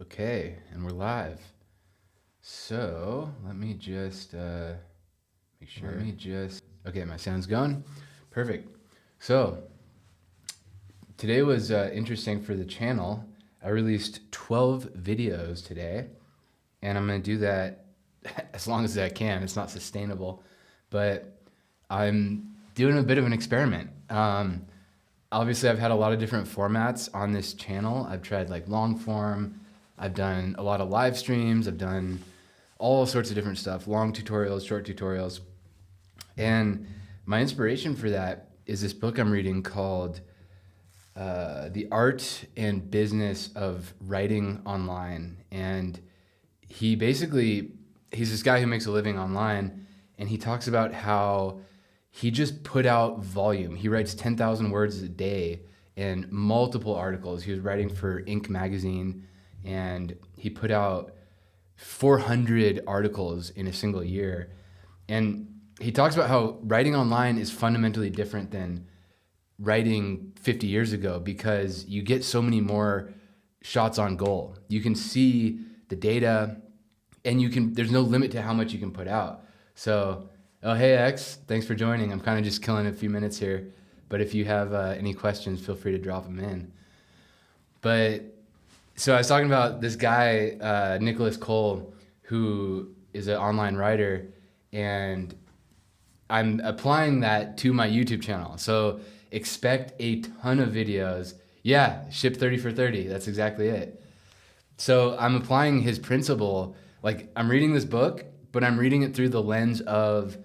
Okay, and we're live. So let me just make sure. Okay, my sound's going. Perfect. So today was interesting for the channel. I released 12 videos today, and I'm gonna do that as long as I can. It's not sustainable, but I'm doing a bit of an experiment. Obviously, I've had a lot of different formats on this channel. I've tried like long form. I've done a lot of live streams. I've done all sorts of different stuff, long tutorials, short tutorials. And my inspiration for that is this book I'm reading called The Art and Business of Writing Online. And he's this guy who makes a living online, and he talks about how he just put out volume. He writes 10,000 words a day and multiple articles. He was writing for Inc. magazine, and he put out 400 articles in a single year. And he talks about how writing online is fundamentally different than writing 50 years ago because you get so many more shots on goal. You can see the data, and there's no limit to how much you can put out. So, oh, hey X, thanks for joining. I'm kind of just killing a few minutes here, but if you have any questions, feel free to drop them in. But so I was talking about this guy, Nicholas Cole, who is an online writer, and I'm applying that to my YouTube channel. So expect a ton of videos. Yeah, ship 30 for 30. That's exactly it. So I'm applying his principle. Like, I'm reading this book, but I'm reading it through the lens of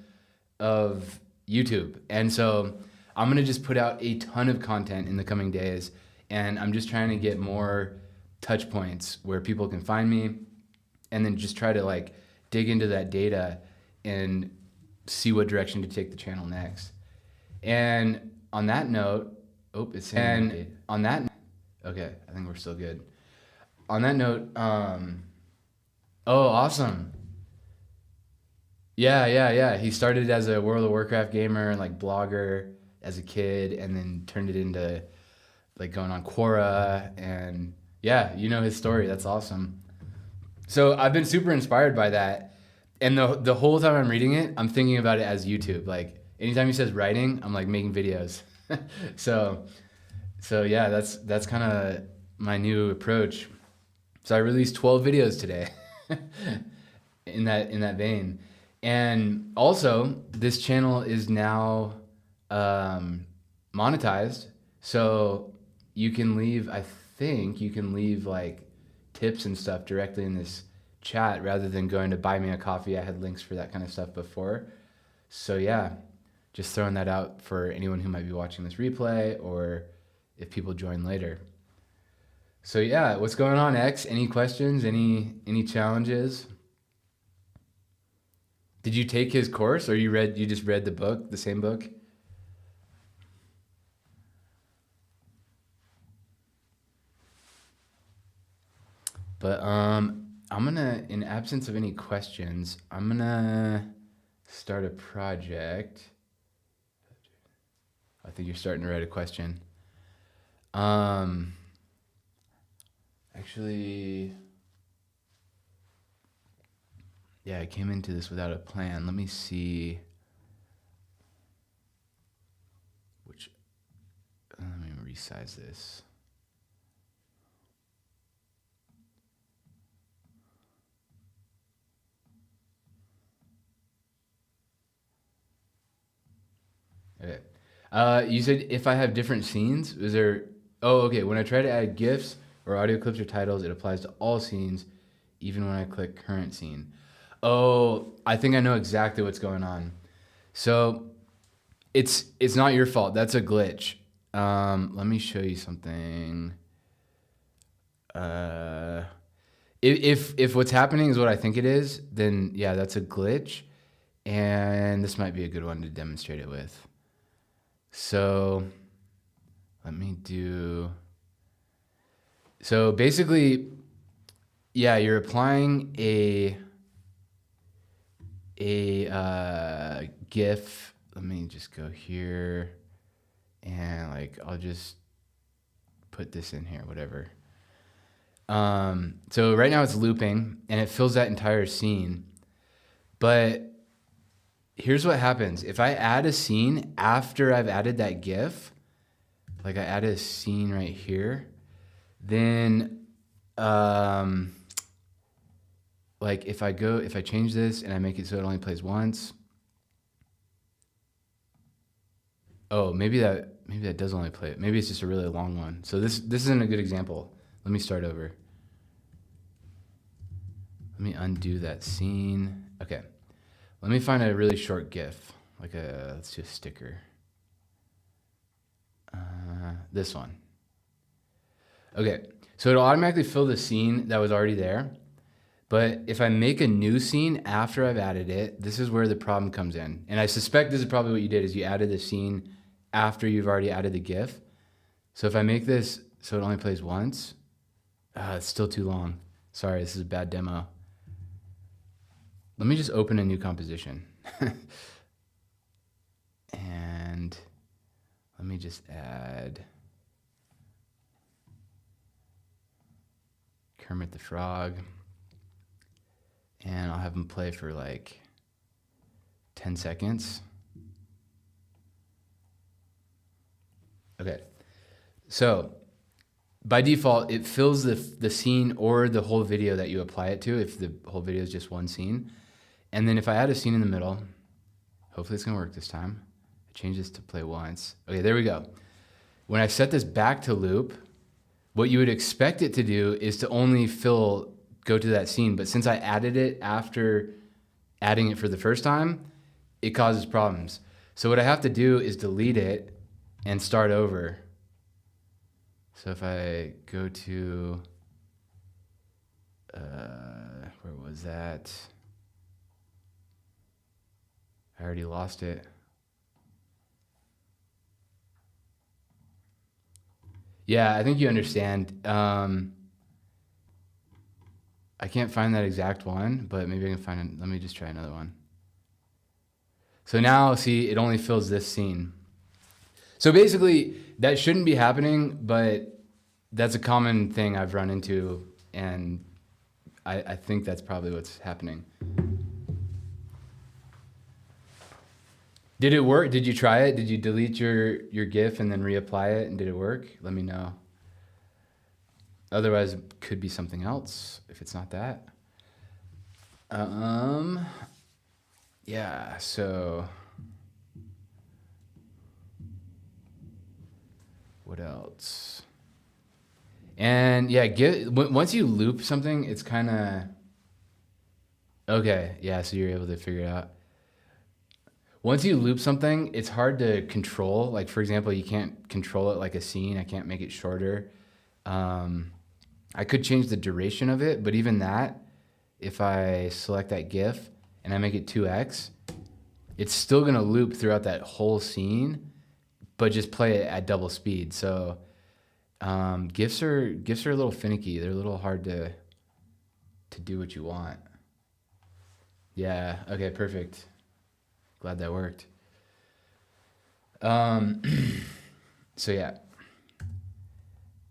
YouTube. And so I'm going to just put out a ton of content in the coming days. And I'm just trying to get more touch points where people can find me, and then just try to like dig into that data and see what direction to take the channel next. And on that note, okay, I think we're still good. On that note, oh, awesome. Yeah. He started as a World of Warcraft gamer and like blogger as a kid, and then turned it into like going on Quora, and yeah, you know his story. That's awesome. So I've been super inspired by that. And the whole time I'm reading it, I'm thinking about it as YouTube. Like anytime he says writing, I'm like making videos. So yeah, that's kind of my new approach. So I released 12 videos today in that vein. And also, this channel is now monetized. So I think you can leave like tips and stuff directly in this chat rather than going to buy me a coffee. I had links for that kind of stuff before. So yeah, just throwing that out for anyone who might be watching this replay, or if people join later. So yeah, what's going on, X? Any questions? Any challenges? Did you take his course, or you just read the book, the same book? But I'm gonna, in absence of any questions, I'm gonna start a project. I think you're starting to write a question. Actually, yeah, I came into this without a plan. Let me see let me resize this. Okay. You said if I have different scenes, is there? Oh, okay. When I try to add GIFs or audio clips or titles, it applies to all scenes, even when I click current scene. Oh, I think I know exactly what's going on. So it's not your fault. That's a glitch. Let me show you something. If what's happening is what I think it is, then yeah, that's a glitch, and this might be a good one to demonstrate it with. So let me do. So basically, yeah, you're applying a GIF. Let me just go here, and like I'll just put this in here, whatever. So right now it's looping and it fills that entire scene. But here's what happens. If I add a scene after I've added that GIF, like I added a scene right here, then like if I change this and I make it so it only plays once. Oh, maybe that does only play it. Maybe it's just a really long one. So this isn't a good example. Let me start over. Let me undo that scene. Okay. Let me find a really short GIF, like let's do a sticker. This one. Okay, so it'll automatically fill the scene that was already there. But if I make a new scene after I've added it, this is where the problem comes in. And I suspect this is probably what you did, is you added the scene after you've already added the GIF. So if I make this so it only plays once, it's still too long. Sorry, this is a bad demo. Let me just open a new composition. And let me just add Kermit the Frog. And I'll have him play for like 10 seconds. Okay. So by default, it fills the scene or the whole video that you apply it to, if the whole video is just one scene. And then if I add a scene in the middle, hopefully it's gonna work this time. I change this to play once. Okay, there we go. When I set this back to loop, what you would expect it to do is to only go to that scene. But since I added it after adding it for the first time, it causes problems. So what I have to do is delete it and start over. So if I go to, where was that? I already lost it. Yeah, I think you understand. I can't find that exact one, but maybe I can find it. Let me just try another one. So now, see, it only fills this scene. So basically, that shouldn't be happening, but that's a common thing I've run into, and I think that's probably what's happening. Did it work? Did you try it? Did you delete your GIF and then reapply it, and did it work? Let me know. Otherwise, it could be something else if it's not that. Yeah, so what else? And yeah, once you loop something, it's kind of, okay, yeah, so you're able to figure it out. Once you loop something, it's hard to control. Like, for example, you can't control it like a scene. I can't make it shorter. I could change the duration of it, but even that, if I select that GIF and I make it 2x, it's still gonna loop throughout that whole scene, but just play it at double speed. So GIFs are a little finicky. They're a little hard to do what you want. Yeah, okay, perfect. Glad that worked. So yeah.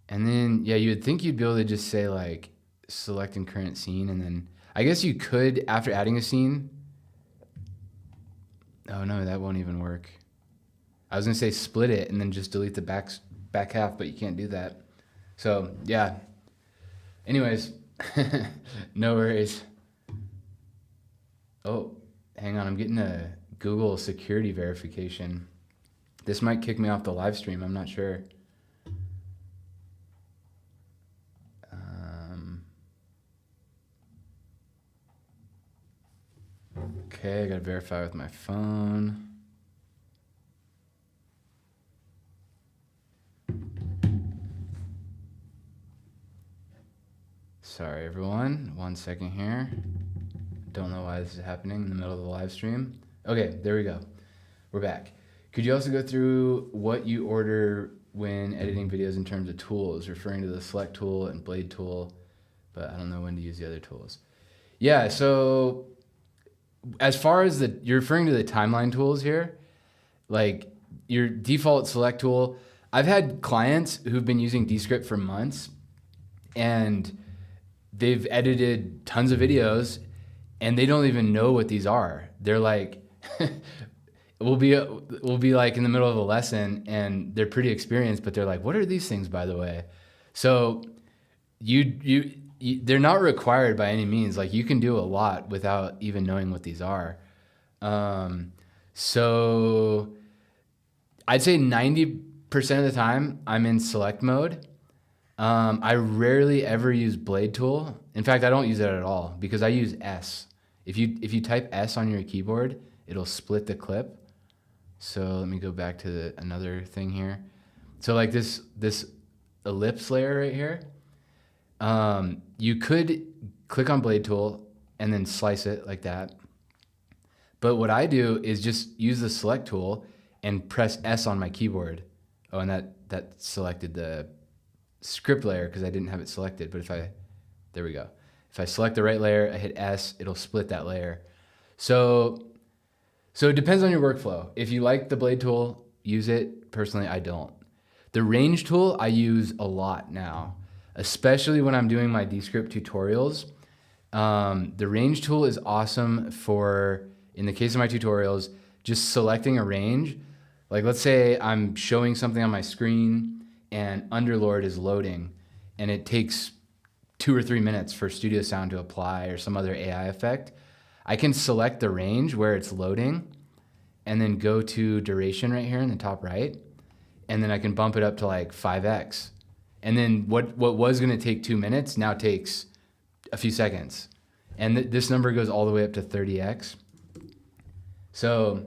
And then, yeah, you would think you'd be able to just say like, select in current scene, and then I guess you could, after adding a scene. Oh no, that won't even work. I was gonna say split it and then just delete the back half, but you can't do that. So yeah. Anyways, no worries. Oh, hang on, I'm getting a Google security verification. This might kick me off the live stream, I'm not sure. Okay, I gotta verify with my phone. Sorry everyone, 1 second here. Don't know why this is happening in the middle of the live stream. Okay, there we go. We're back. Could you also go through what you order when editing videos in terms of tools, referring to the select tool and blade tool, but I don't know when to use the other tools. Yeah, so as far as you're referring to the timeline tools here, like your default select tool, I've had clients who've been using Descript for months, and they've edited tons of videos and they don't even know what these are. They're like, we'll be like in the middle of a lesson and they're pretty experienced, but they're like, what are these things, by the way? So they're not required by any means. Like you can do a lot without even knowing what these are. So I'd say 90% of the time I'm in select mode. I rarely ever use blade tool. In fact, I don't use it at all because I use S. If you type S on your keyboard, it'll split the clip. So let me go back to another thing here. So like this ellipse layer right here, you could click on blade tool and then slice it like that. But what I do is just use the select tool and press S on my keyboard. Oh, and that selected the script layer because I didn't have it selected. But there we go. If I select the right layer, I hit S, it'll split that layer. So it depends on your workflow. If you like the blade tool, use it. Personally, I don't. The range tool I use a lot now, especially when I'm doing my Descript tutorials. The range tool is awesome for, in the case of my tutorials, just selecting a range. Like let's say I'm showing something on my screen and Underlord is loading and it takes 2 or 3 minutes for studio sound to apply or some other AI effect. I can select the range where it's loading and then go to duration right here in the top right. And then I can bump it up to like 5x. And then what was gonna take 2 minutes now takes a few seconds. And this number goes all the way up to 30x. So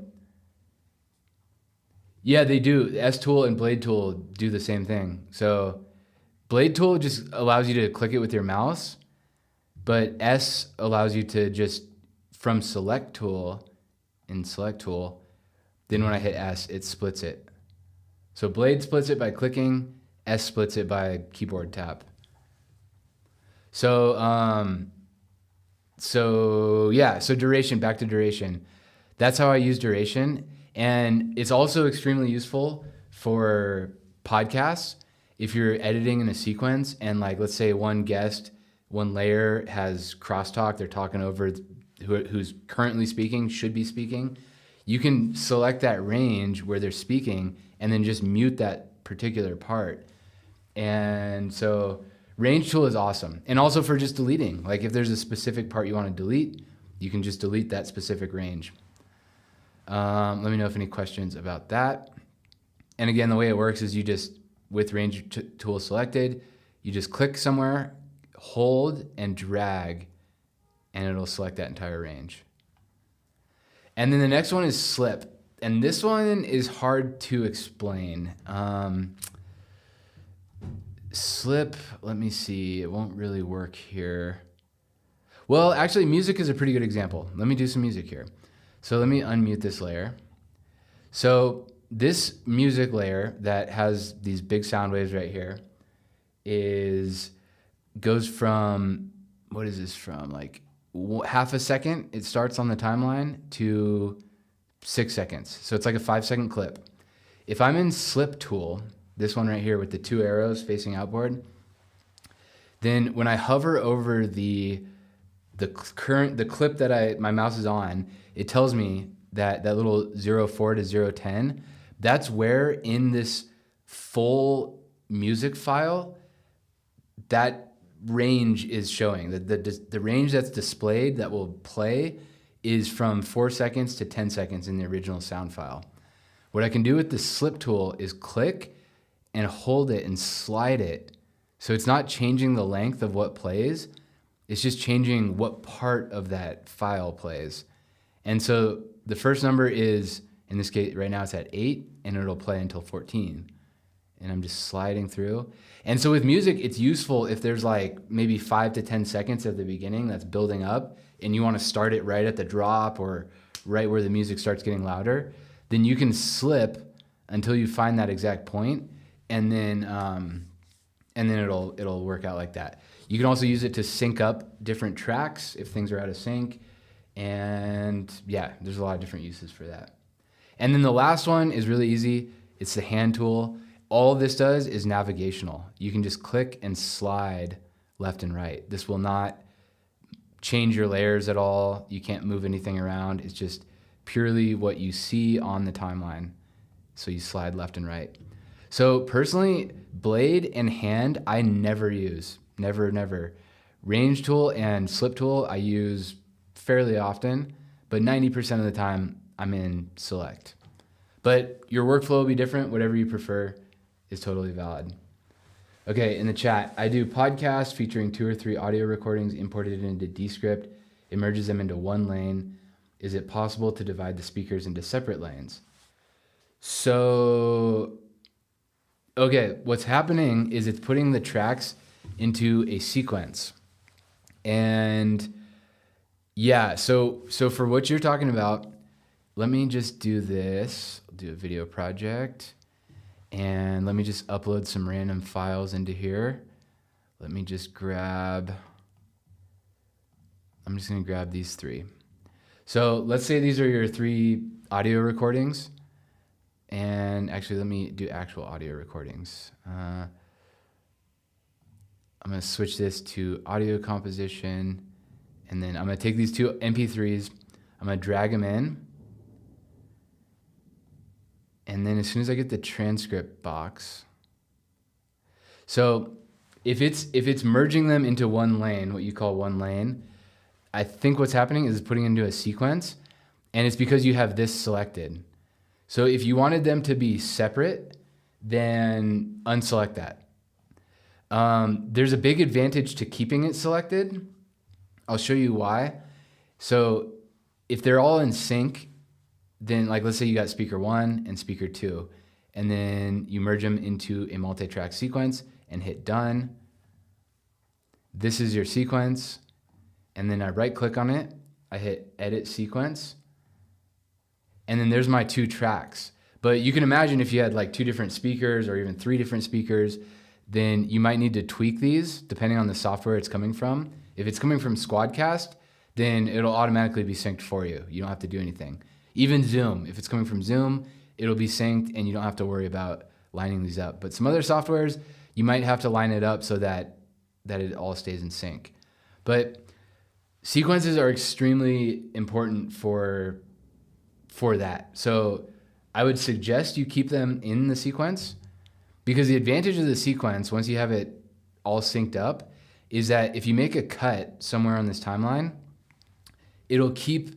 yeah, they do. S tool and blade tool do the same thing. So blade tool just allows you to click it with your mouse, but S allows you to just from select tool, then when I hit S, it splits it. So blade splits it by clicking, S splits it by keyboard tap. So duration, back to duration. That's how I use duration. And it's also extremely useful for podcasts. If you're editing in a sequence and like, let's say one layer has crosstalk, they're talking over who's currently speaking, should be speaking. You can select that range where they're speaking and then just mute that particular part. And so range tool is awesome. And also for just deleting, like if there's a specific part you want to delete, you can just delete that specific range. Let me know if any questions about that. And again, the way it works is you just, with range tool selected, you just click somewhere, hold and drag, and it'll select that entire range. And then the next one is slip. And this one is hard to explain. Slip, let me see, it won't really work here. Well, actually music is a pretty good example. Let me do some music here. So let me unmute this layer. So this music layer that has these big sound waves right here goes from, what is this from? Like half a second, it starts on the timeline, to 6 seconds. So it's like a 5-second clip. If I'm in slip tool, this one right here with the 2 arrows facing outboard, then when I hover over the clip that my mouse is on, it tells me that little 04 to 010, that's where in this full music file, that range is showing. The range that's displayed that will play is from 4 seconds to 10 seconds in the original sound file. What I can do with the slip tool is click and hold it and slide it. So it's not changing the length of what plays, it's just changing what part of that file plays. And so the first number is, in this case, right now it's at 8, and it'll play until 14. And I'm just sliding through. And so with music, it's useful if there's like maybe 5 to 10 seconds at the beginning that's building up, and you want to start it right at the drop or right where the music starts getting louder, then you can slip until you find that exact point, and then it'll work out like that. You can also use it to sync up different tracks if things are out of sync. And yeah, there's a lot of different uses for that. And then the last one is really easy. It's the hand tool. All this does is navigational. You can just click and slide left and right. This will not change your layers at all. You can't move anything around. It's just purely what you see on the timeline. So you slide left and right. So personally, blade and hand, I never use. Never. Range tool and slip tool, I use fairly often, but 90% of the time I'm in select. But your workflow will be different. Whatever you prefer is totally valid. Okay, in the chat, I do podcasts featuring 2 or 3 audio recordings imported into Descript. It merges them into one lane. Is it possible to divide the speakers into separate lanes? So, okay, what's happening is it's putting the tracks into a sequence. And yeah, so for what you're talking about, let me just do this. I'll do a video project. And let me just upload some random files into here. Let me just grab, I'm just gonna grab these 3. So let's say these are your 3 audio recordings. And actually, let me do actual audio recordings. I'm gonna switch this to audio composition. And then I'm gonna take these 2 MP3s, I'm gonna drag them in. And then as soon as I get the transcript box, so if it's merging them into one lane, what you call one lane, I think what's happening is it's putting into a sequence, and it's because you have this selected. So if you wanted them to be separate, then unselect that. There's a big advantage to keeping it selected. I'll show you why. So if they're all in sync, then like let's say you got speaker 1 and speaker 2, and then you merge them into a multi-track sequence and hit done. This is your sequence, and then I right click on it, I hit edit sequence, and then there's my 2 tracks. But you can imagine if you had like 2 different speakers or even 3 different speakers, then you might need to tweak these depending on the software it's coming from. If it's coming from Squadcast, then it'll automatically be synced for you. You don't have to do anything. Even Zoom, if it's coming from Zoom, it'll be synced and you don't have to worry about lining these up. But some other softwares, you might have to line it up so that it all stays in sync. But sequences are extremely important for that. So I would suggest you keep them in the sequence, because the advantage of the sequence, once you have it all synced up, is that if you make a cut somewhere on this timeline, it'll keep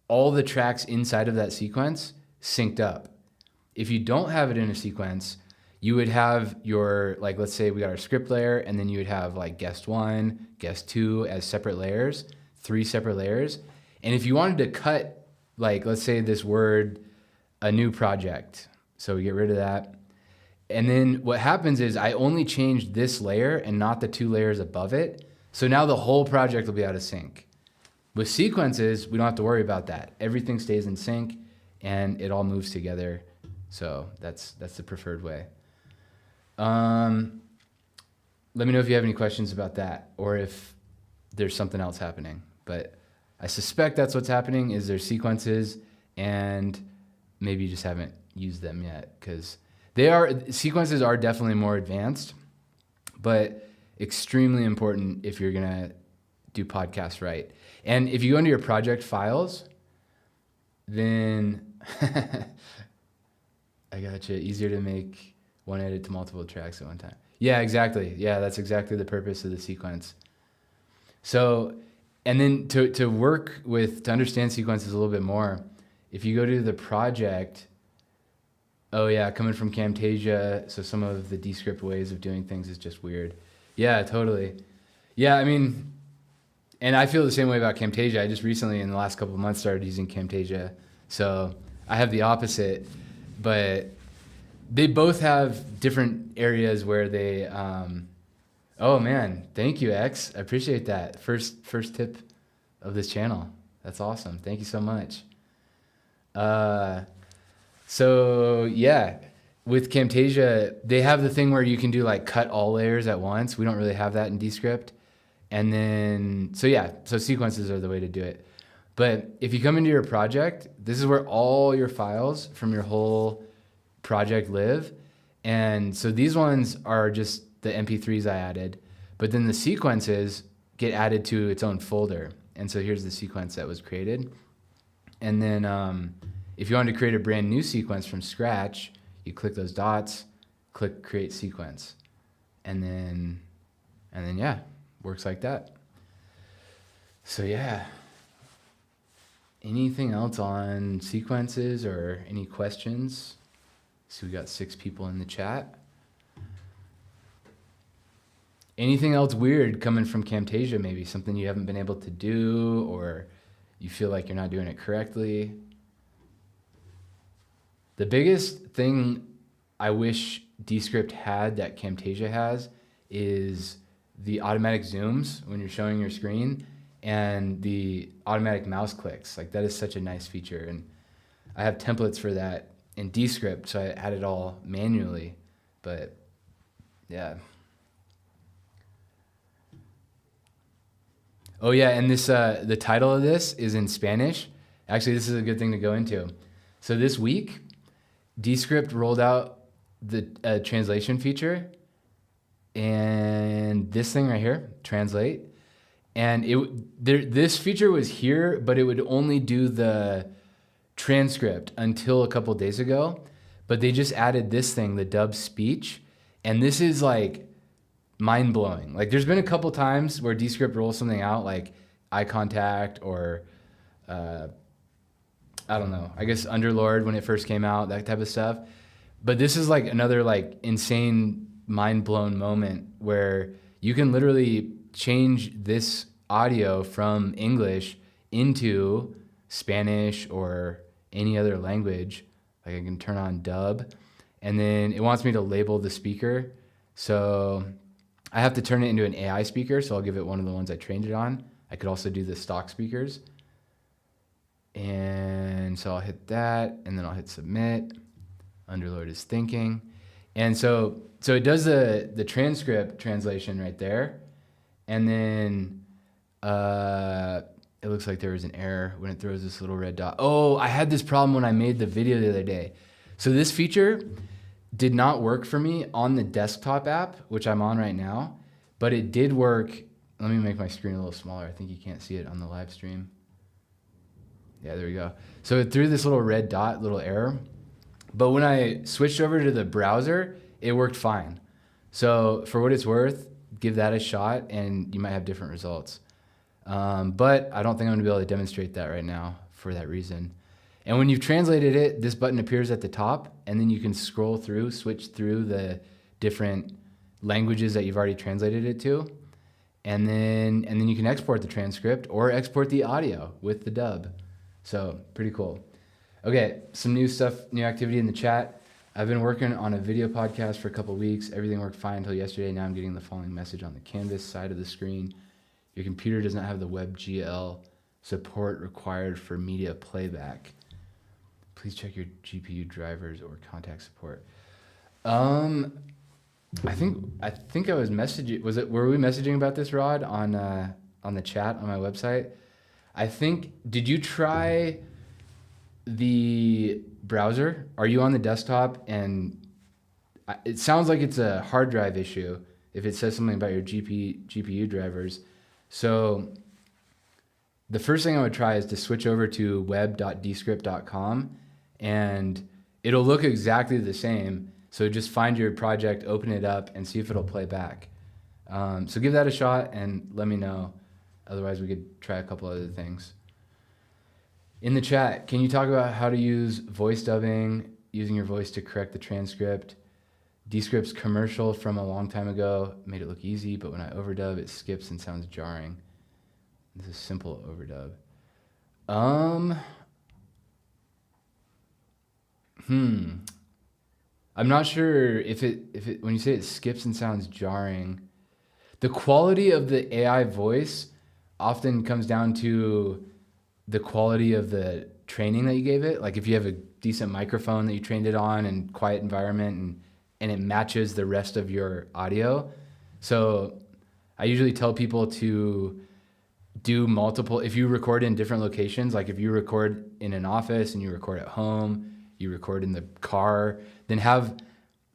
all the tracks inside of that sequence synced up. If you don't have it in a sequence, you would have your, like, let's say we got our script layer, and then you would have like guest 1, guest 2 as separate layers, 3 separate layers. And if you wanted to cut, like, let's say this word, a new project. So we get rid of that. And then what happens is I only changed this layer and not the 2 layers above it. So now the whole project will be out of sync. With sequences, we don't have to worry about that. Everything stays in sync and it all moves together. So that's the preferred way. Let me know if you have any questions about that or if there's something else happening. But I suspect that's what's happening, is there's sequences and maybe you just haven't used them yet, because sequences are definitely more advanced, but extremely important if you're gonna do podcasts right. And if you go into your project files, then I gotcha. Easier to make one edit to multiple tracks at one time. Yeah, exactly. Yeah, that's exactly the purpose of the sequence. So, and then to understand sequences a little bit more, if you go to the project, oh yeah, coming from Camtasia, so some of the Descript ways of doing things is just weird. Yeah, totally. Yeah, I mean, and I feel the same way about Camtasia. I just recently, in the last couple of months, started using Camtasia. So I have the opposite, but they both have different areas where they, oh man, thank you, X. I appreciate that. First tip of this channel. That's awesome. Thank you so much. So yeah, with Camtasia, they have the thing where you can do like cut all layers at once. We don't really have that in Descript. And then, so yeah, so sequences are the way to do it. But if you come into your project, this is where all your files from your whole project live. And so these ones are just the MP3s I added. But then the sequences get added to its own folder. And so here's the sequence that was created. And then if you wanted to create a brand new sequence from scratch, you click those dots, click create sequence. And then yeah, works like that. So yeah. Anything else on sequences or any questions? So we got 6 people in the chat. Anything else weird coming from Camtasia, maybe something you haven't been able to do or you feel like you're not doing it correctly? The biggest thing I wish Descript had that Camtasia has is the automatic zooms when you're showing your screen and the automatic mouse clicks. Like that is such a nice feature. And I have templates for that in Descript, so I add it all manually, but yeah. Oh yeah, and this the title of this is in Spanish. Actually, this is a good thing to go into. So this week, Descript rolled out the translation feature, and this thing right here, translate, and this feature was here, but it would only do the transcript until a couple days ago. But they just added this thing, the dub speech, and this is like mind-blowing. Like there's been a couple times where Descript rolls something out like eye contact or I don't know, I guess Underlord when it first came out, that type of stuff. But this is like another like insane mind-blown moment where you can literally change this audio from English into Spanish or any other language. Like I can turn on dub, and then it wants me to label the speaker. So I have to turn it into an AI speaker, so I'll give it one of the ones I trained it on. I could also do the stock speakers. And so I'll hit that, and then I'll hit submit. Underlord is thinking. And so it does the transcript translation right there. And then it looks like there was an error when it throws this little red dot. Oh, I had this problem when I made the video the other day. So this feature did not work for me on the desktop app, which I'm on right now, but it did work. Let me make my screen a little smaller. I think you can't see it on the live stream. Yeah, there we go. So it threw this little red dot, little error. But when I switched over to the browser, it worked fine. So for what it's worth, give that a shot and you might have different results. But I don't think I'm gonna be able to demonstrate that right now for that reason. And when you've translated it, this button appears at the top, and then you can scroll through, switch through the different languages that you've already translated it to. And then you can export the transcript or export the audio with the dub. So pretty cool. Okay, some new stuff, new activity in the chat. I've been working on a video podcast for a couple weeks. Everything worked fine until yesterday. Now I'm getting the following message on the canvas side of the screen. Your computer does not have the WebGL support required for media playback. Please check your GPU drivers or contact support. I think I was messaging. Were we messaging about this, Rod, on the chat on my website? I think. Did you try the browser? Are you on the desktop? And it sounds like it's a hard drive issue if it says something about your GPU drivers. So the first thing I would try is to switch over to web.descript.com, and it'll look exactly the same. So just find your project, open it up, and see if it'll play back. So give that a shot and let me know. Otherwise, we could try a couple other things. In the chat, can you talk about how to use voice dubbing, using your voice to correct the transcript? Descript's commercial from a long time ago made it look easy, but when I overdub, it skips and sounds jarring. This is simple overdub. I'm not sure if it when you say it skips and sounds jarring, the quality of the AI voice often comes down to the quality of the training that you gave it. Like if you have a decent microphone that you trained it on and quiet environment and it matches the rest of your audio. So I usually tell people to do multiple, if you record in different locations, like if you record in an office and you record at home, you record in the car, then have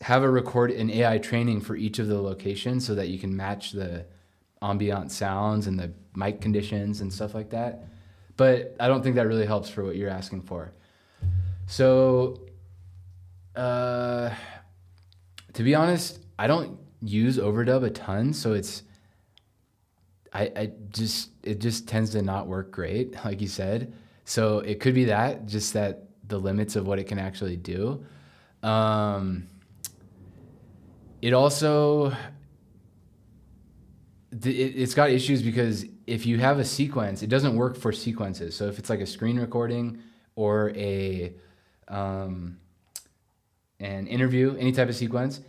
an AI training for each of the locations so that you can match the ambient sounds and the mic conditions and stuff like that. But I don't think that really helps for what you're asking for. So, to be honest, I don't use Overdub a ton, so it just tends to not work great, like you said. So it could be that, just that the limits of what it can actually do. It also, it's got issues because if you have a sequence, it doesn't work for sequences. So if it's like a screen recording or an interview, any type of sequence,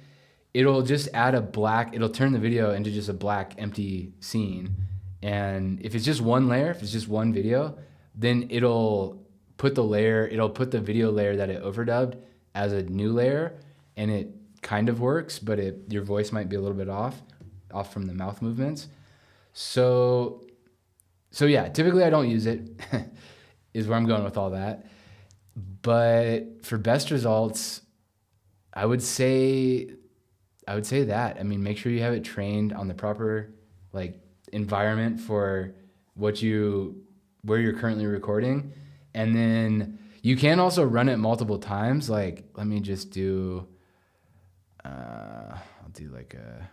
it'll just add it'll turn the video into just a black empty scene. And if it's just one layer, if it's just one video, then it'll put the video layer that it overdubbed as a new layer, and it kind of works, but your voice might be a little bit off from the mouth movements. So yeah, typically I don't use it, is where I'm going with all that. But for best results, I would say that. I mean, make sure you have it trained on the proper like environment for where you're currently recording. And then you can also run it multiple times. Like, let me just do, I'll do like a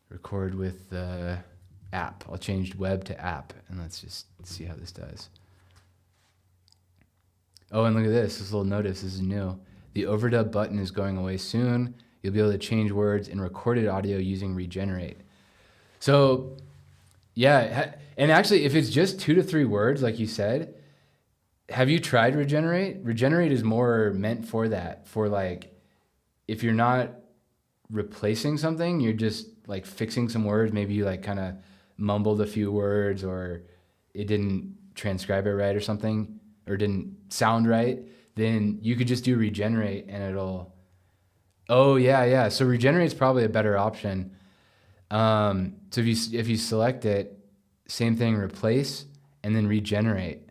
record with the app. I'll change web to app, and let's just see how this does. Oh, and look at this little notice. This is new. The overdub button is going away soon. You'll be able to change words in recorded audio using Regenerate. So yeah, and actually if it's just 2 to 3 words, like you said, have you tried Regenerate? Regenerate is more meant for that, for like, if you're not replacing something, you're just like fixing some words. Maybe you like kind of mumbled a few words, or it didn't transcribe it right or something, or didn't sound right. Then you could just do Regenerate and it'll, oh yeah. So Regenerate is probably a better option. So if you select it, same thing, replace, and then Regenerate.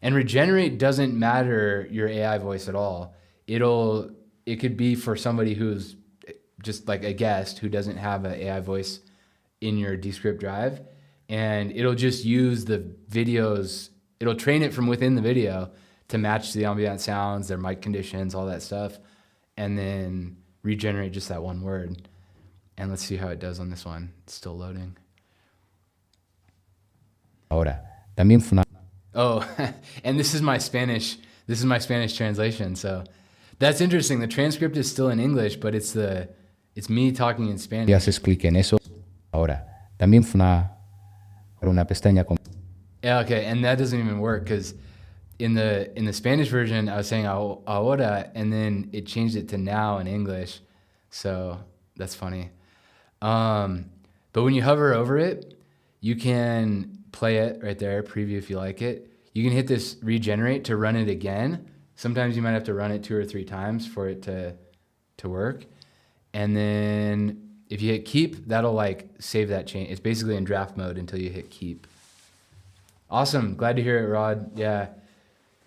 And Regenerate doesn't matter your AI voice at all. It could be for somebody who's just like a guest who doesn't have an AI voice in your Descript drive, and it'll just use the videos. It'll train it from within the video to match the ambient sounds, their mic conditions, all that stuff, and then regenerate just that one word. And let's see how it does on this one. It's still loading. Ahora, también fue una... Oh, and this is my Spanish translation. So that's interesting. The transcript is still in English, but it's me talking in Spanish. Y haces clic en eso. Ahora, también fue una pestaña con... Yeah, okay, and that doesn't even work because in the Spanish version, I was saying ahora, and then it changed it to now in English. So that's funny. But when you hover over it, you can play it right there, preview if you like it. You can hit this regenerate to run it again. Sometimes you might have to run it 2 or 3 times for it to work. And then if you hit keep, that'll like save that change. It's basically in draft mode until you hit keep. Awesome, glad to hear it, Rod.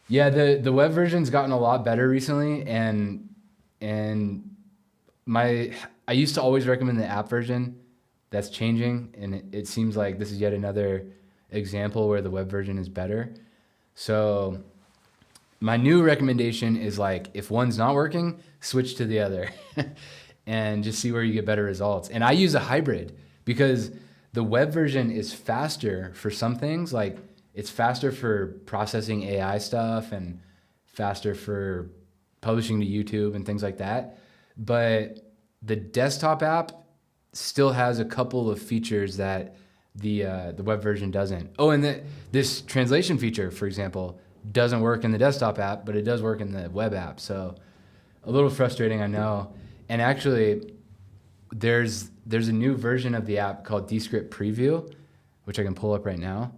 Yeah, the web version's gotten a lot better recently, and I used to always recommend the app version. That's changing, and it seems like this is yet another example where the web version is better. So my new recommendation is like, if one's not working, switch to the other and just see where you get better results. And I use a hybrid because the web version is faster for some things. Like it's faster for processing AI stuff and faster for publishing to YouTube and things like that. But the desktop app still has a couple of features that the web version doesn't. Oh, and this translation feature, for example, doesn't work in the desktop app, but it does work in the web app. So a little frustrating, I know. And actually, there's a new version of the app called Descript Preview, which I can pull up right now.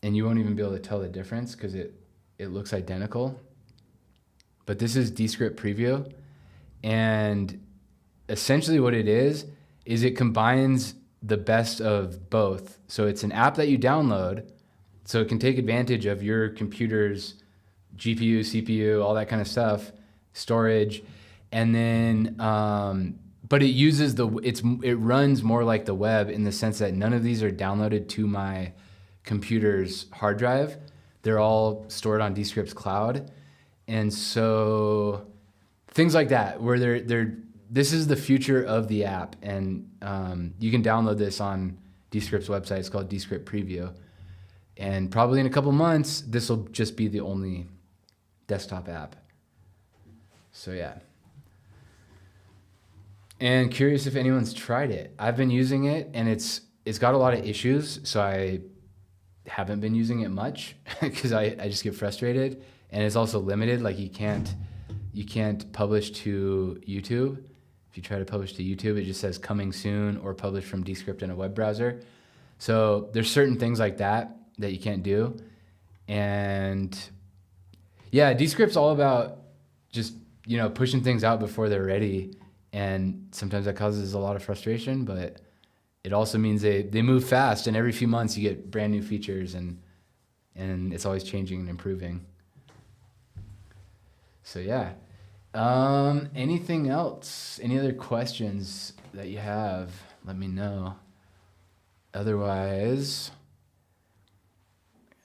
And you won't even be able to tell the difference because it looks identical. But this is Descript Preview. And essentially what it is it combines the best of both. So it's an app that you download, so it can take advantage of your computer's GPU, CPU, all that kind of stuff, storage. And then, but it uses it runs more like the web in the sense that none of these are downloaded to my computer's hard drive. They're all stored on Descript's cloud. And so things like that, where this is the future of the app. And you can download this on Descript's website. It's called Descript Preview. And probably in a couple months, this will just be the only desktop app. So yeah. And curious if anyone's tried it. I've been using it, and it's got a lot of issues, so I haven't been using it much because I just get frustrated. And it's also limited, like you can't publish to YouTube. If you try to publish to YouTube, it just says coming soon or publish from Descript in a web browser. So there's certain things like that you can't do. And yeah, Descript's all about just, pushing things out before they're ready. And sometimes that causes a lot of frustration, but it also means they move fast, and every few months you get brand new features, and it's always changing and improving. So yeah. Anything else? Any other questions that you have? Let me know. Otherwise,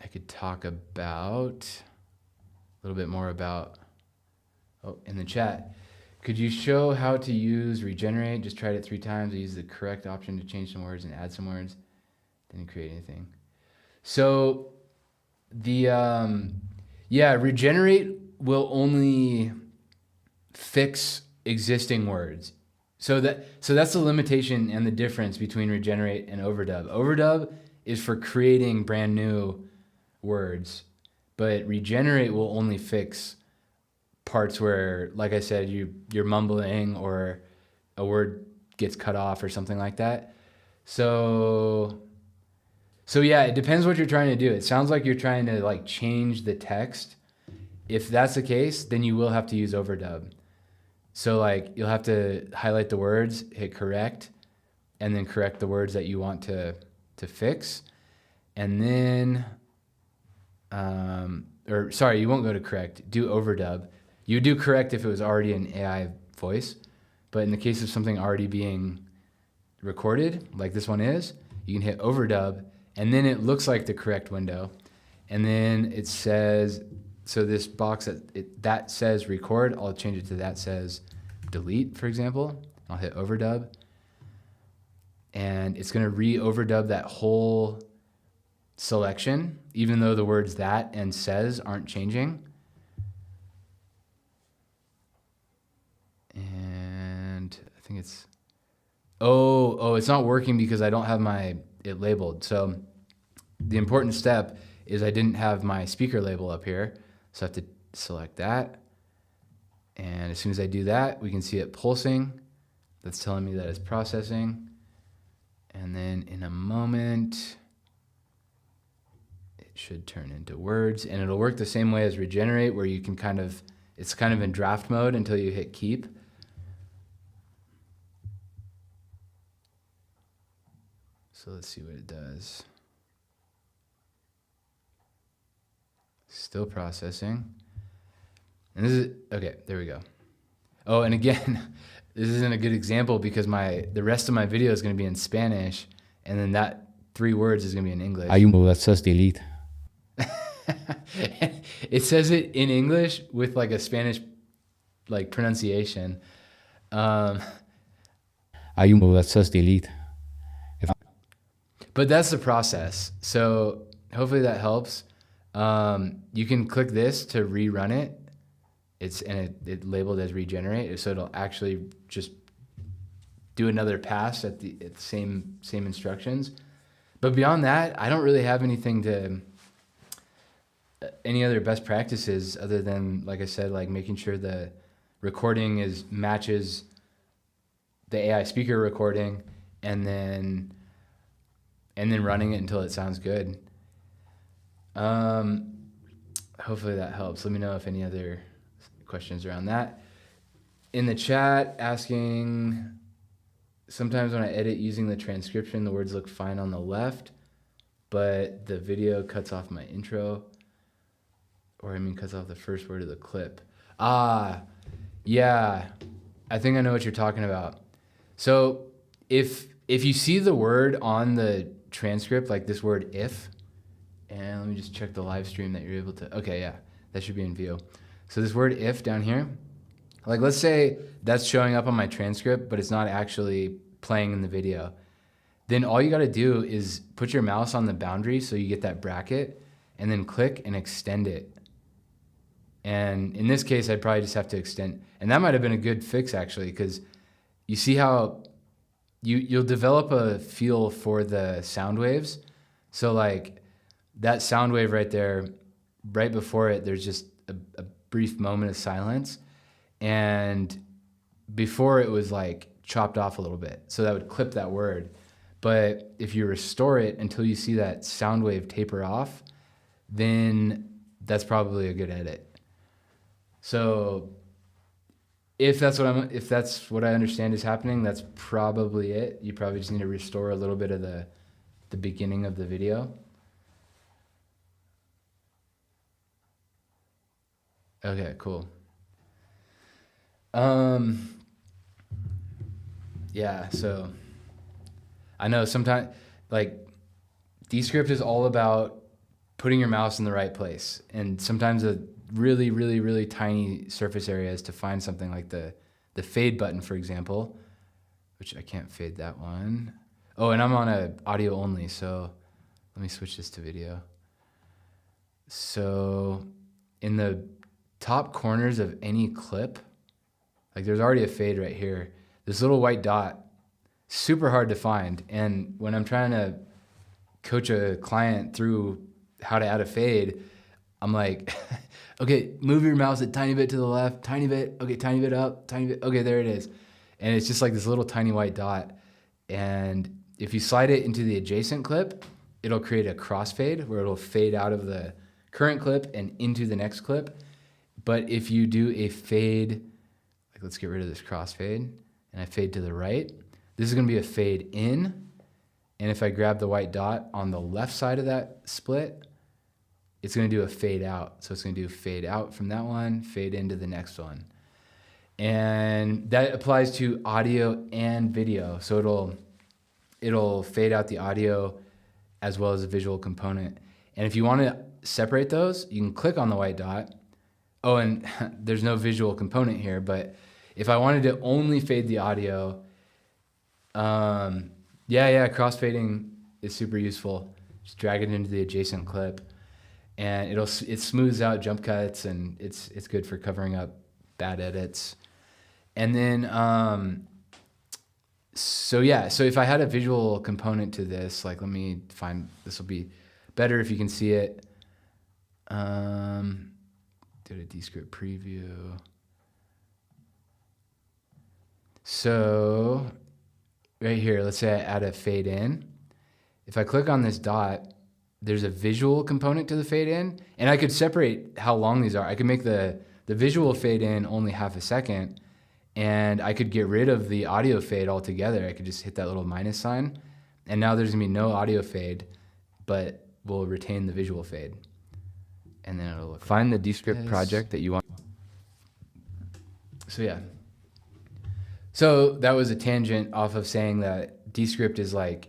I could talk about a little bit more about, in the chat. Could you show how to use regenerate? Just tried it 3 times. I used the correct option to change some words and add some words. Didn't create anything. So the, regenerate will only fix existing words. So that's the limitation and the difference between regenerate and overdub. Overdub is for creating brand new words, but regenerate will only fix parts where, like I said, you're mumbling or a word gets cut off or something like that. So yeah, it depends what you're trying to do. It sounds like you're trying to change the text. If that's the case, then you will have to use overdub. So you'll have to highlight the words, hit correct, and then correct the words that you want to fix. And then, you won't go to correct, do overdub. You do correct if it was already an AI voice, but in the case of something already being recorded, like this one is, you can hit overdub, and then it looks like the correct window. And then it says, so this box that says record, I'll change it to that says delete, for example. I'll hit overdub, and it's gonna re-overdub that whole selection, even though the words that and says aren't changing. And I think it's, it's not working because I don't have it labeled. So the important step is I didn't have my speaker label up here. So I have to select that. And as soon as I do that, we can see it pulsing. That's telling me that it's processing. And then in a moment, it should turn into words. And it'll work the same way as regenerate, where you can it's kind of in draft mode until you hit keep. So let's see what it does. Still processing. And this is, okay, there we go. Oh, and again, this isn't a good example because the rest of my video is going to be in Spanish, and then that 3 words is going to be in English. Hay un botón that says delete. It says it in English with a Spanish pronunciation. Hay un botón that says delete. But that's the process. So hopefully that helps. You can click this to rerun it. It's labeled as regenerate, so it'll actually just do another pass at the same instructions. But beyond that, I don't really have any other best practices other than, like I said, making sure the recording matches the AI speaker recording, and then running it until it sounds good. Hopefully that helps. Let me know if any other questions around that. In the chat, asking, sometimes when I edit using the transcription, the words look fine on the left, but the video cuts off my intro, cuts off the first word of the clip. Yeah, I think I know what you're talking about. So if you see the word on the transcript, like this word if, and let me just check the live stream that you're able to, okay, yeah, that should be in view. So this word if down here, like let's say that's showing up on my transcript, but it's not actually playing in the video. Then all you gotta do is put your mouse on the boundary so you get that bracket, and then click and extend it. And in this case, I'd probably just have to extend, and that might have been a good fix actually, because you see how you'll develop a feel for the sound waves. So like that sound wave right there, right before it, there's just a brief moment of silence. And before it was like chopped off a little bit. So that would clip that word. But if you restore it until you see that sound wave taper off, then that's probably a good edit. So if that's what I understand is happening, that's probably it. You probably just need to restore a little bit of the beginning of the video. Okay, cool. Yeah, so I know sometimes like Descript is all about putting your mouse in the right place, and sometimes a really, really, really tiny surface areas to find something like the fade button, for example, which I can't fade that one. Oh, and I'm on a audio only, so let me switch this to video. So in the top corners of any clip, like there's already a fade right here. This little white dot, super hard to find. And when I'm trying to coach a client through how to add a fade, I'm like, okay, move your mouse a tiny bit to the left, tiny bit, okay, tiny bit up, tiny bit, okay, there it is. And it's just like this little tiny white dot. And if you slide it into the adjacent clip, it'll create a crossfade where it'll fade out of the current clip and into the next clip. But if you do a fade, like let's get rid of this crossfade, and I fade to the right, this is gonna be a fade in. And if I grab the white dot on the left side of that split, it's gonna do a fade out. So it's gonna do fade out from that one, fade into the next one. And that applies to audio and video. So it'll fade out the audio as well as a visual component. And if you wanna separate those, you can click on the white dot. Oh, and there's no visual component here, but if I wanted to only fade the audio, crossfading is super useful. Just drag it into the adjacent clip, and it smooths out jump cuts, and it's good for covering up bad edits. And then, so if I had a visual component to this, like let me find, this will be better if you can see it. Did a Descript preview. So right here, let's say I add a fade in. If I click on this dot, there's a visual component to the fade in, and I could separate how long these are. I could make the visual fade in only half a second, and I could get rid of the audio fade altogether. I could just hit that little minus sign, and now there's gonna be no audio fade, but we'll retain the visual fade. And then it'll look. Find the Descript project that you want. So yeah. So that was a tangent off of saying that Descript is like,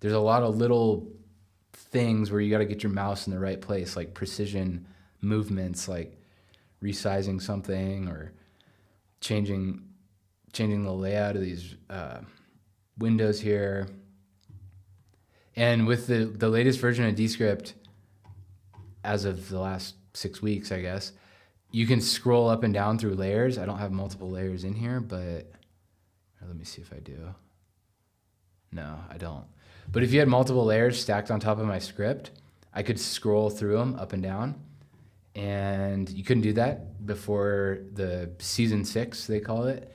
there's a lot of little things where you got to get your mouse in the right place, like precision movements, like resizing something or changing the layout of these windows here. And with the latest version of Descript, as of the last 6 weeks, I guess, you can scroll up and down through layers. I don't have multiple layers in here, but let me see if I do. No, I don't. But if you had multiple layers stacked on top of my script, I could scroll through them up and down. And you couldn't do that before the season 6, they call it.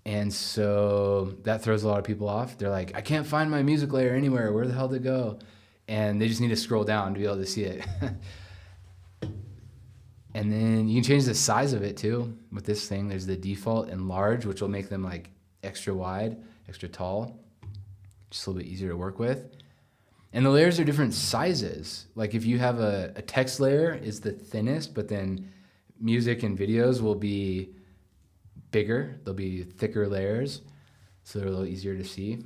And so that throws a lot of people off. They're like, I can't find my music layer anywhere. Where the hell did it go? And they just need to scroll down to be able to see it. And then you can change the size of it too. With this thing, there's the default and large, which will make them like extra wide, extra tall, just a little bit easier to work with. And the layers are different sizes. Like if you have a text layer is the thinnest, but then music and videos will be bigger. They'll be thicker layers. so they're a little easier to see.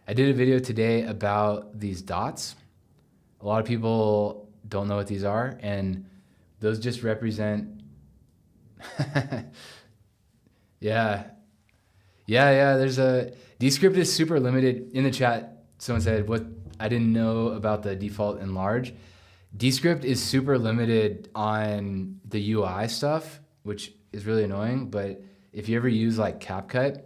I did a video today about these dots. A lot of people don't know what these are, and those just represent yeah. There's a Descript is super limited. In the chat, someone said what I didn't know about the default enlarge. Descript is super limited on the UI stuff, which is really annoying. But if you ever use like CapCut,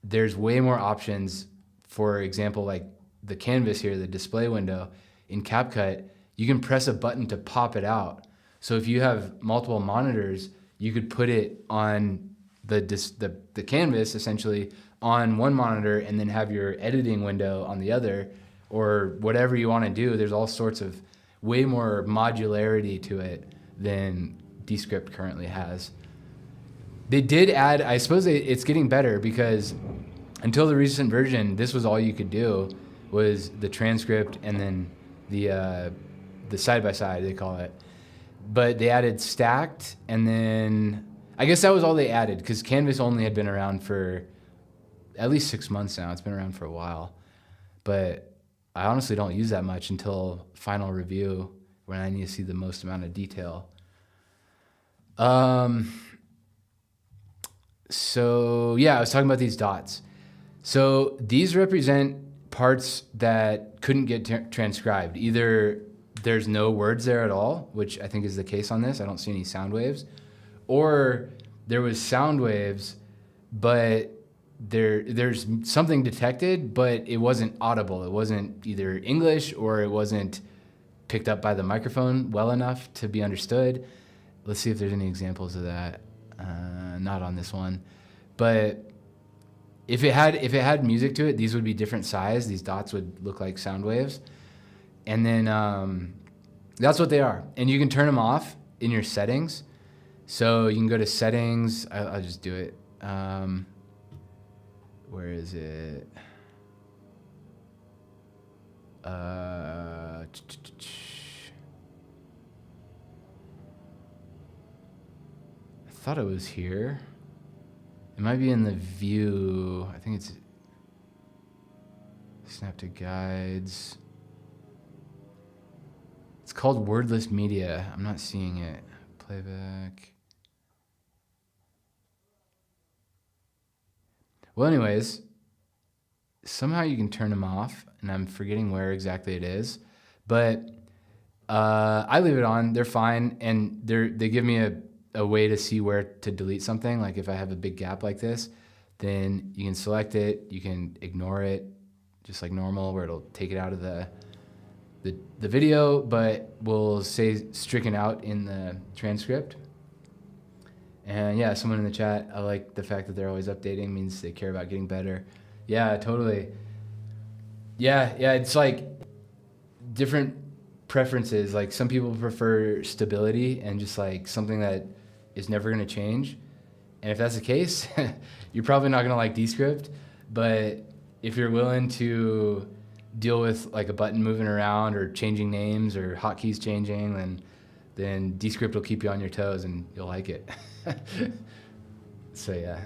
there's way more options. For example, like the canvas here, the display window in CapCut, you can press a button to pop it out. So if you have multiple monitors, you could put it on the canvas essentially on one monitor and then have your editing window on the other, or whatever you want to do. There's all sorts of way more modularity to it than Descript currently has. They did add, I suppose it's getting better, because until the recent version, this was all you could do, was the transcript and then the side-by-side, they call it. But they added stacked, and then I guess that was all they added, because Canvas only had been around for at least 6 months now. It's been around for a while. But I honestly don't use that much until final review, when I need to see the most amount of detail. So yeah, I was talking about these dots. So these represent parts that couldn't get transcribed. Either there's no words there at all, which I think is the case on this. I don't see any sound waves. Or there was sound waves, but there's something detected, but it wasn't audible. It wasn't either English, or it wasn't picked up by the microphone well enough to be understood. Let's see if there's any examples of that. Not on this one, but if it had music to it, these would be different size. These dots would look like sound waves, and then that's what they are. And you can turn them off in your settings. So you can go to settings. I'll just do it. Where is it? I thought it was here. It might be in the view. I think it's snap to guides. It's called wordless media. I'm not seeing it. Playback. Well, anyways, somehow you can turn them off, and I'm forgetting where exactly it is, but I leave it on. They're fine, and they give me a way to see where to delete something. Like if I have a big gap like this, then you can select it, you can ignore it, just like normal, where it'll take it out of the video, but will say stricken out in the transcript. And yeah, someone in the chat, I like the fact that they're always updating, means they care about getting better. Yeah, totally. Yeah, it's like different preferences. Like some people prefer stability and just like something that is never going to change. And if that's the case, you're probably not going to like Descript. But if you're willing to deal with like a button moving around or changing names or hotkeys changing, then Descript will keep you on your toes and you'll like it. So yeah.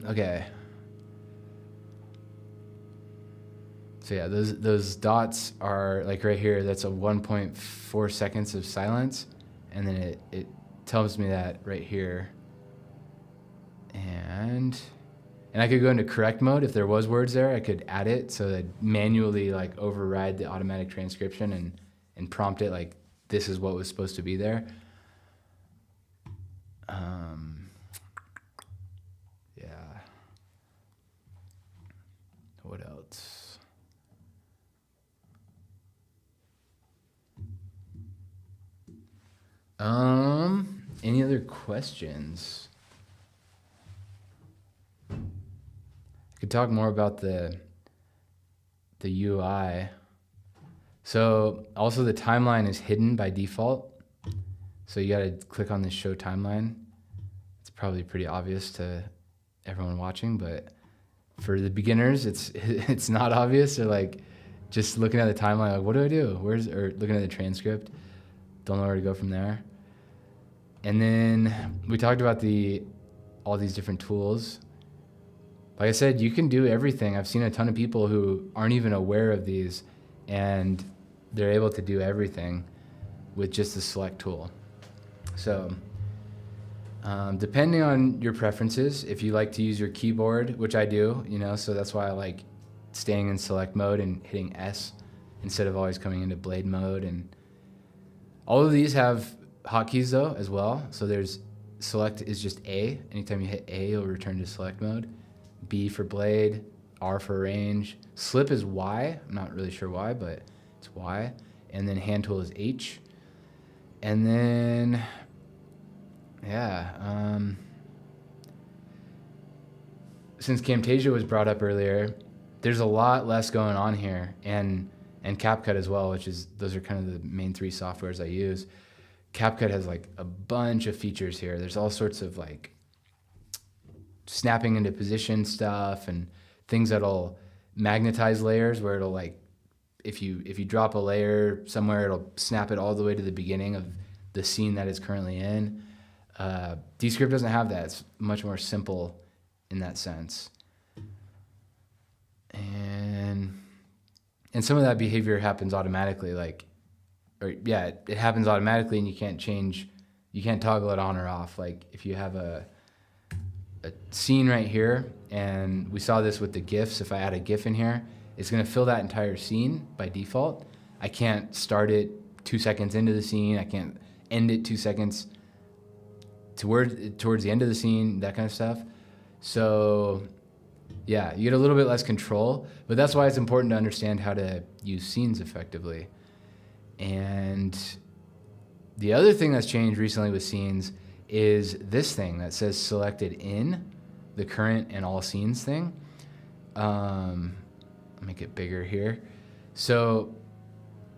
Okay. So yeah, those dots are like right here. That's a 1.4 seconds of silence, and then it tells me that right here. And I could go into correct mode. If there was words there, I could add it so that manually like override the automatic transcription and prompt it like this is what was supposed to be there. Yeah. What else? Any other questions? I could talk more about the UI. So also the timeline is hidden by default. So you gotta click on this show timeline. It's probably pretty obvious to everyone watching, but for the beginners, it's not obvious. They're like just looking at the timeline, like, what do I do? Or looking at the transcript. don't know where to go from there. And then we talked about all these different tools. Like I said, you can do everything. I've seen a ton of people who aren't even aware of these, and they're able to do everything with just the select tool. So depending on your preferences, if you like to use your keyboard, which I do, so that's why I like staying in select mode and hitting S instead of always coming into blade mode. And all of these have hotkeys though as well. So there's select is just A. Anytime you hit A, you'll return to select mode. B for blade, R for range. Slip is Y. I'm not really sure why, but it's Y. And then hand tool is H. And then, since Camtasia was brought up earlier, there's a lot less going on here, and CapCut as well, those are kind of the main three softwares I use. CapCut has like a bunch of features here. There's all sorts of like snapping into position stuff and things that'll magnetize layers, where it'll like, if you drop a layer somewhere, it'll snap it all the way to the beginning of the scene that it's currently in. Descript doesn't have that. It's much more simple in that sense. And some of that behavior happens automatically, it happens automatically, and you can't toggle it on or off. Like if you have a scene right here, and we saw this with the GIFs, if I add a GIF in here, it's gonna fill that entire scene by default. I can't start it 2 seconds into the scene. I can't end it 2 seconds towards the end of the scene, that kind of stuff. So yeah, you get a little bit less control, but that's why it's important to understand how to use scenes effectively. And the other thing that's changed recently with scenes is this thing that says selected in, the current and all scenes thing. I'll make it bigger here. So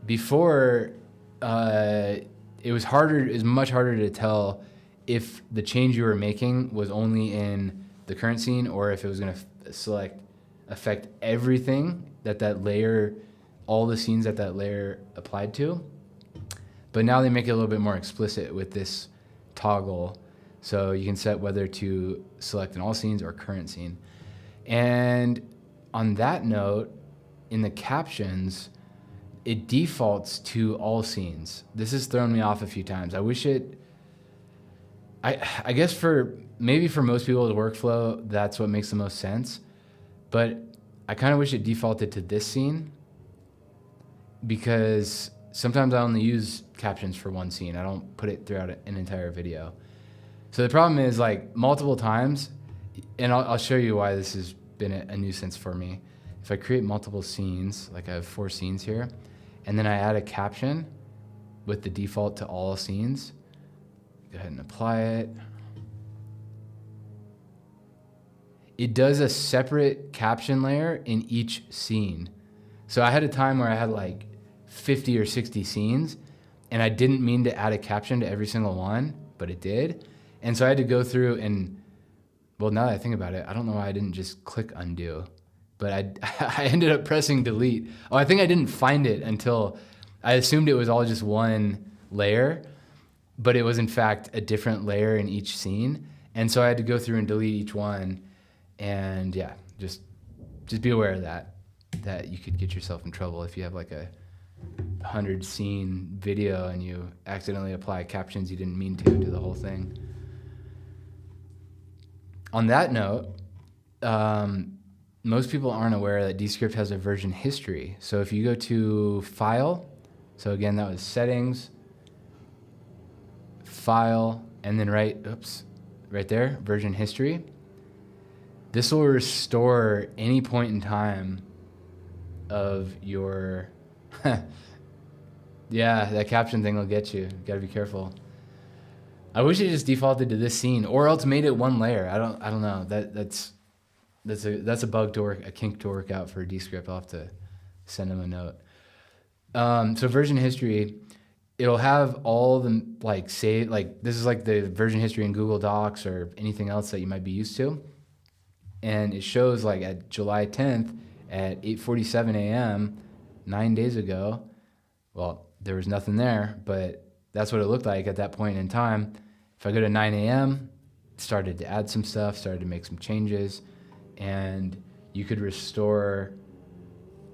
before, it was much harder to tell if the change you were making was only in the current scene, or if it was going to affect everything that layer, all the scenes that layer applied to. But now they make it a little bit more explicit with this toggle. So you can set whether to select in all scenes or current scene. And on that note, in the captions, it defaults to all scenes. This has thrown me off a few times. I wish I guess maybe for most people's workflow, that's what makes the most sense. But I kind of wish it defaulted to this scene, because sometimes I only use captions for one scene. I don't put it throughout an entire video. So the problem is, like, multiple times, and I'll show you why this has been a nuisance for me. If I create multiple scenes, like I have 4 scenes here, and then I add a caption with the default to all scenes, go ahead and apply it. It does a separate caption layer in each scene. So I had a time where I had like 50 or 60 scenes, and I didn't mean to add a caption to every single one, but it did. And so I had to go through and, well, now that I think about it, I don't know why I didn't just click undo, but I ended up pressing delete. Oh, I think I didn't find it until I assumed it was all just one layer, but it was in fact a different layer in each scene. And so I had to go through and delete each one. And yeah, just be aware of that you could get yourself in trouble if you have like a 100 scene video and you accidentally apply captions you didn't mean to the whole thing. On that note, most people aren't aware that Descript has a version history. So if you go to File, so again, that was Settings, File, and then right there, Version History. This will restore any point in time of your, yeah, that caption thing will get you. You gotta be careful. I wish it just defaulted to this scene, or else made it one layer. I don't know. That's a bug to work, a kink to work out for Descript. I'll have to send them a note. So version history, it'll have all the this is like the version history in Google Docs or anything else that you might be used to. And it shows like at July 10th at 8:47 a.m., 9 days ago. Well, there was nothing there, but that's what it looked like at that point in time. If I go to 9 a.m., started to add some stuff, started to make some changes, and you could restore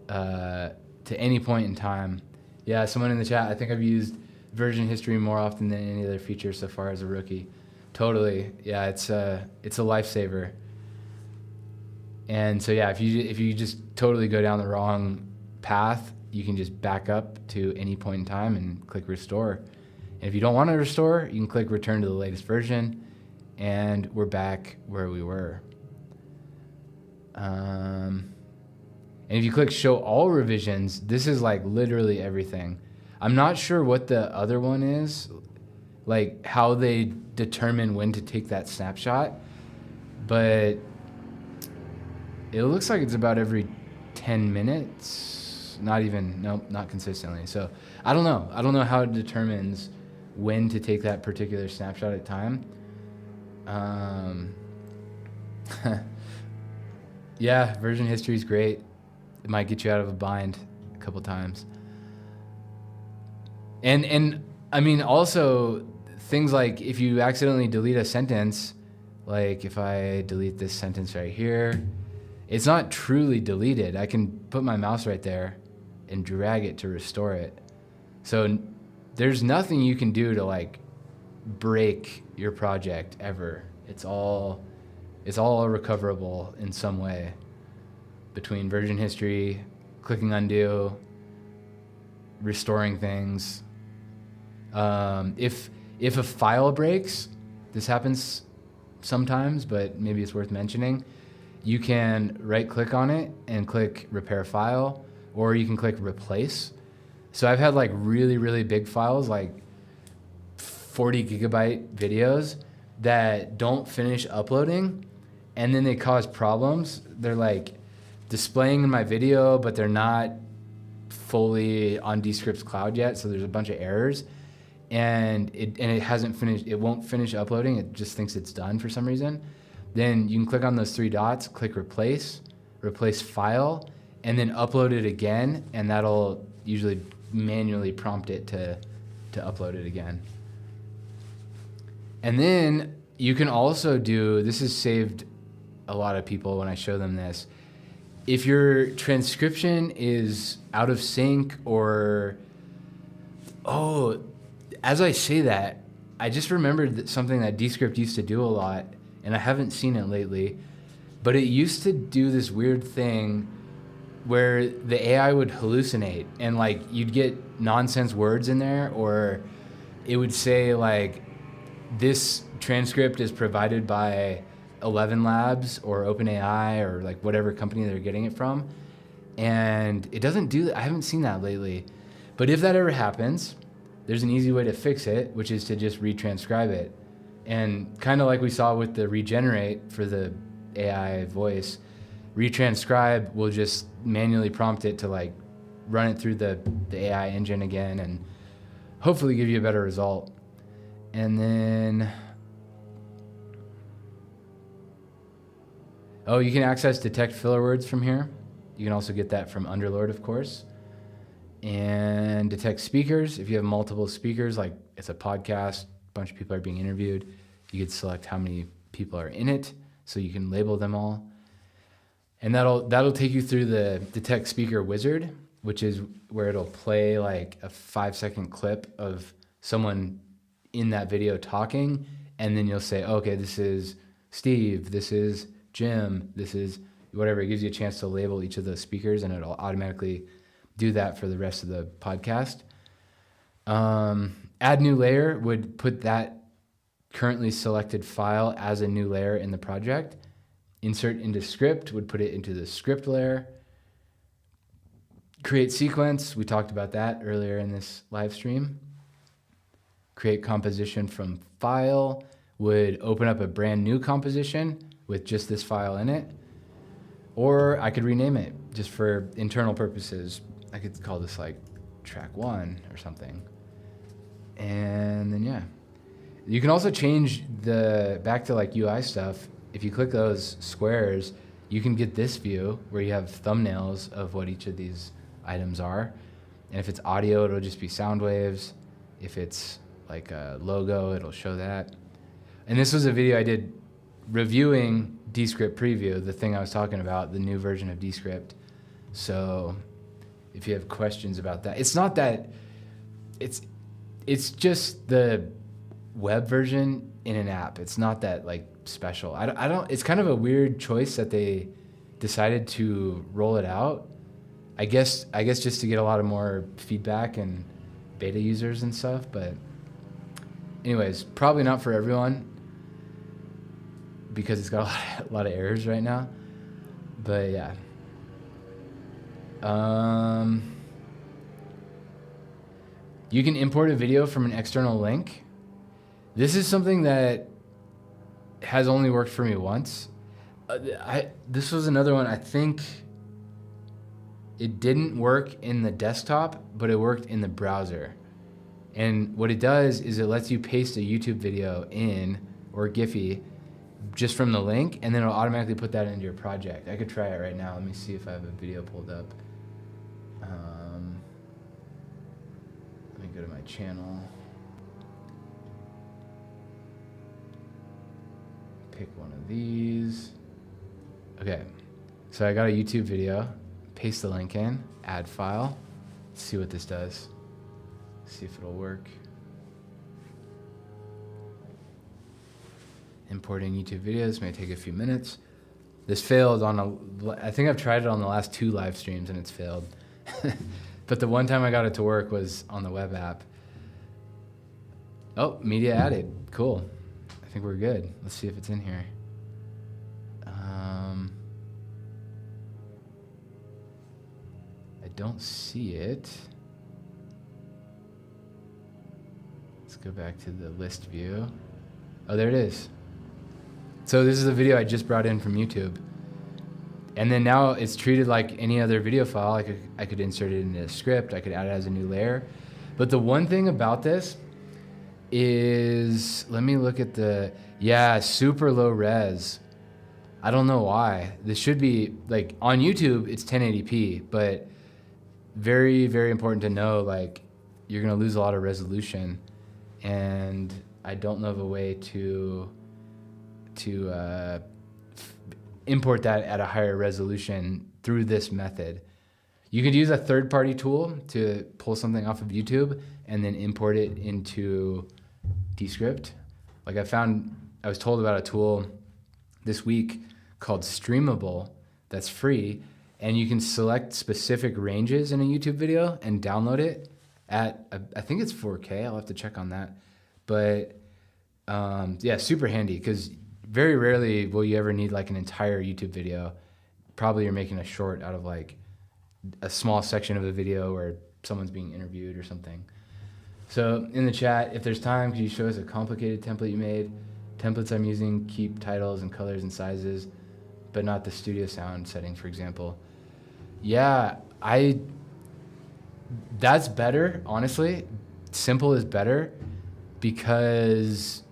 to any point in time. Yeah, someone in the chat, I think I've used version history more often than any other feature so far as a rookie. Totally, yeah, it's a lifesaver. And so yeah, if you just totally go down the wrong path, you can just back up to any point in time and click restore. And if you don't want to restore, you can click return to the latest version, and we're back where we were. And if you click show all revisions, this is like literally everything. I'm not sure what the other one is, like how they determine when to take that snapshot, but it looks like it's about every 10 minutes. Not consistently. So I don't know how it determines when to take that particular snapshot at time. Yeah, version history is great. It might get you out of a bind a couple times. And I mean, also things like if you accidentally delete a sentence, like if I delete this sentence right here, it's not truly deleted. I can put my mouse right there and drag it to restore it. So there's nothing you can do to like break your project ever. It's all recoverable in some way between version history, clicking undo, restoring things. If a file breaks, this happens sometimes, but maybe it's worth mentioning. You can right click on it and click repair file, or you can click replace. So I've had like really, really big files, like 40 gigabyte videos that don't finish uploading, and then they cause problems. They're like displaying in my video, but they're not fully on Descript's cloud yet, so there's a bunch of errors, and it hasn't finished. It won't finish uploading. It just thinks it's done for some reason. Then you can click on those three dots, click replace file, and then upload it again, and that'll usually manually prompt it to upload it again. And then you can also do, this has saved a lot of people when I show them this. If your transcription is out of sync or, as I say that, I just remembered something that Descript used to do a lot, and I haven't seen it lately, but it used to do this weird thing where the AI would hallucinate, and like you'd get nonsense words in there, or it would say like, this transcript is provided by 11 Labs or OpenAI or like whatever company they're getting it from. And it doesn't do that. I haven't seen that lately. But if that ever happens, there's an easy way to fix it, which is to just retranscribe it. And kind of like we saw with the regenerate for the AI voice, retranscribe will just manually prompt it to like run it through the AI engine again and hopefully give you a better result. And then, you can access detect filler words from here. You can also get that from Underlord, of course. And detect speakers. If you have multiple speakers, like it's a podcast, a bunch of people are being interviewed, you could select how many people are in it, so you can label them all. And that'll take you through the detect speaker wizard, which is where it'll play like a 5-second clip of someone in that video talking, and then you'll say, okay, this is Steve, this is Jim, this is whatever. It gives you a chance to label each of those speakers, and it'll automatically do that for the rest of the podcast. Add new layer would put that currently selected file as a new layer in the project. Insert into script would put it into the script layer. Create sequence, we talked about that earlier in this live stream. Create composition from file would open up a brand new composition with just this file in it. Or I could rename it just for internal purposes. I could call this like track 1 or something. And then yeah. You can also change back to like UI stuff. If you click those squares, you can get this view where you have thumbnails of what each of these items are. And if it's audio, it'll just be sound waves. If it's like a logo, it'll show that. And this was a video I did reviewing Descript Preview, the thing I was talking about, the new version of Descript. So if you have questions about that, it's not that, it's just the web version in an app. It's not that like special. I don't, it's kind of a weird choice that they decided to roll it out. I guess just to get a lot of more feedback and beta users and stuff, but anyways, probably not for everyone because it's got a lot of errors right now. But yeah. You can import a video from an external link. This is something that has only worked for me once. This was another one, I think it didn't work in the desktop, but it worked in the browser. And what it does is it lets you paste a YouTube video in, or Giphy, just from the link, and then it'll automatically put that into your project. I could try it right now. Let me see if I have a video pulled up. Let me go to my channel. Pick one of these. Okay, so I got a YouTube video. Paste the link in, add file. Let's see what this does. See if it'll work. Importing YouTube videos may take a few minutes. This failed on I think I've tried it on the last 2 live streams and it's failed. But the one time I got it to work was on the web app. Oh, media added, cool. I think we're good. Let's see if it's in here. I don't see it. Let's go back to the list view. Oh, there it is. So this is a video I just brought in from YouTube. And then now it's treated like any other video file. I could insert it into a script. I could add it as a new layer. But the one thing about this is, let me look at the, yeah, super low res. I don't know why. This should be, like, on YouTube, it's 1080p, but very, very important to know, like, you're gonna lose a lot of resolution. And I don't know of a way to import that at a higher resolution through this method. You could use a third-party tool to pull something off of YouTube and then import it into Descript. Like I was told about a tool this week called Streamable that's free, and you can select specific ranges in a YouTube video and download it at, I think it's 4K, I'll have to check on that. But yeah, super handy, because very rarely will you ever need like an entire YouTube video. Probably you're making a short out of like a small section of a video where someone's being interviewed or something. So in the chat, if there's time, could you show us a complicated template you made? Templates I'm using keep titles and colors and sizes, but not the studio sound setting, for example. Yeah, that's better, honestly. Simple is better, because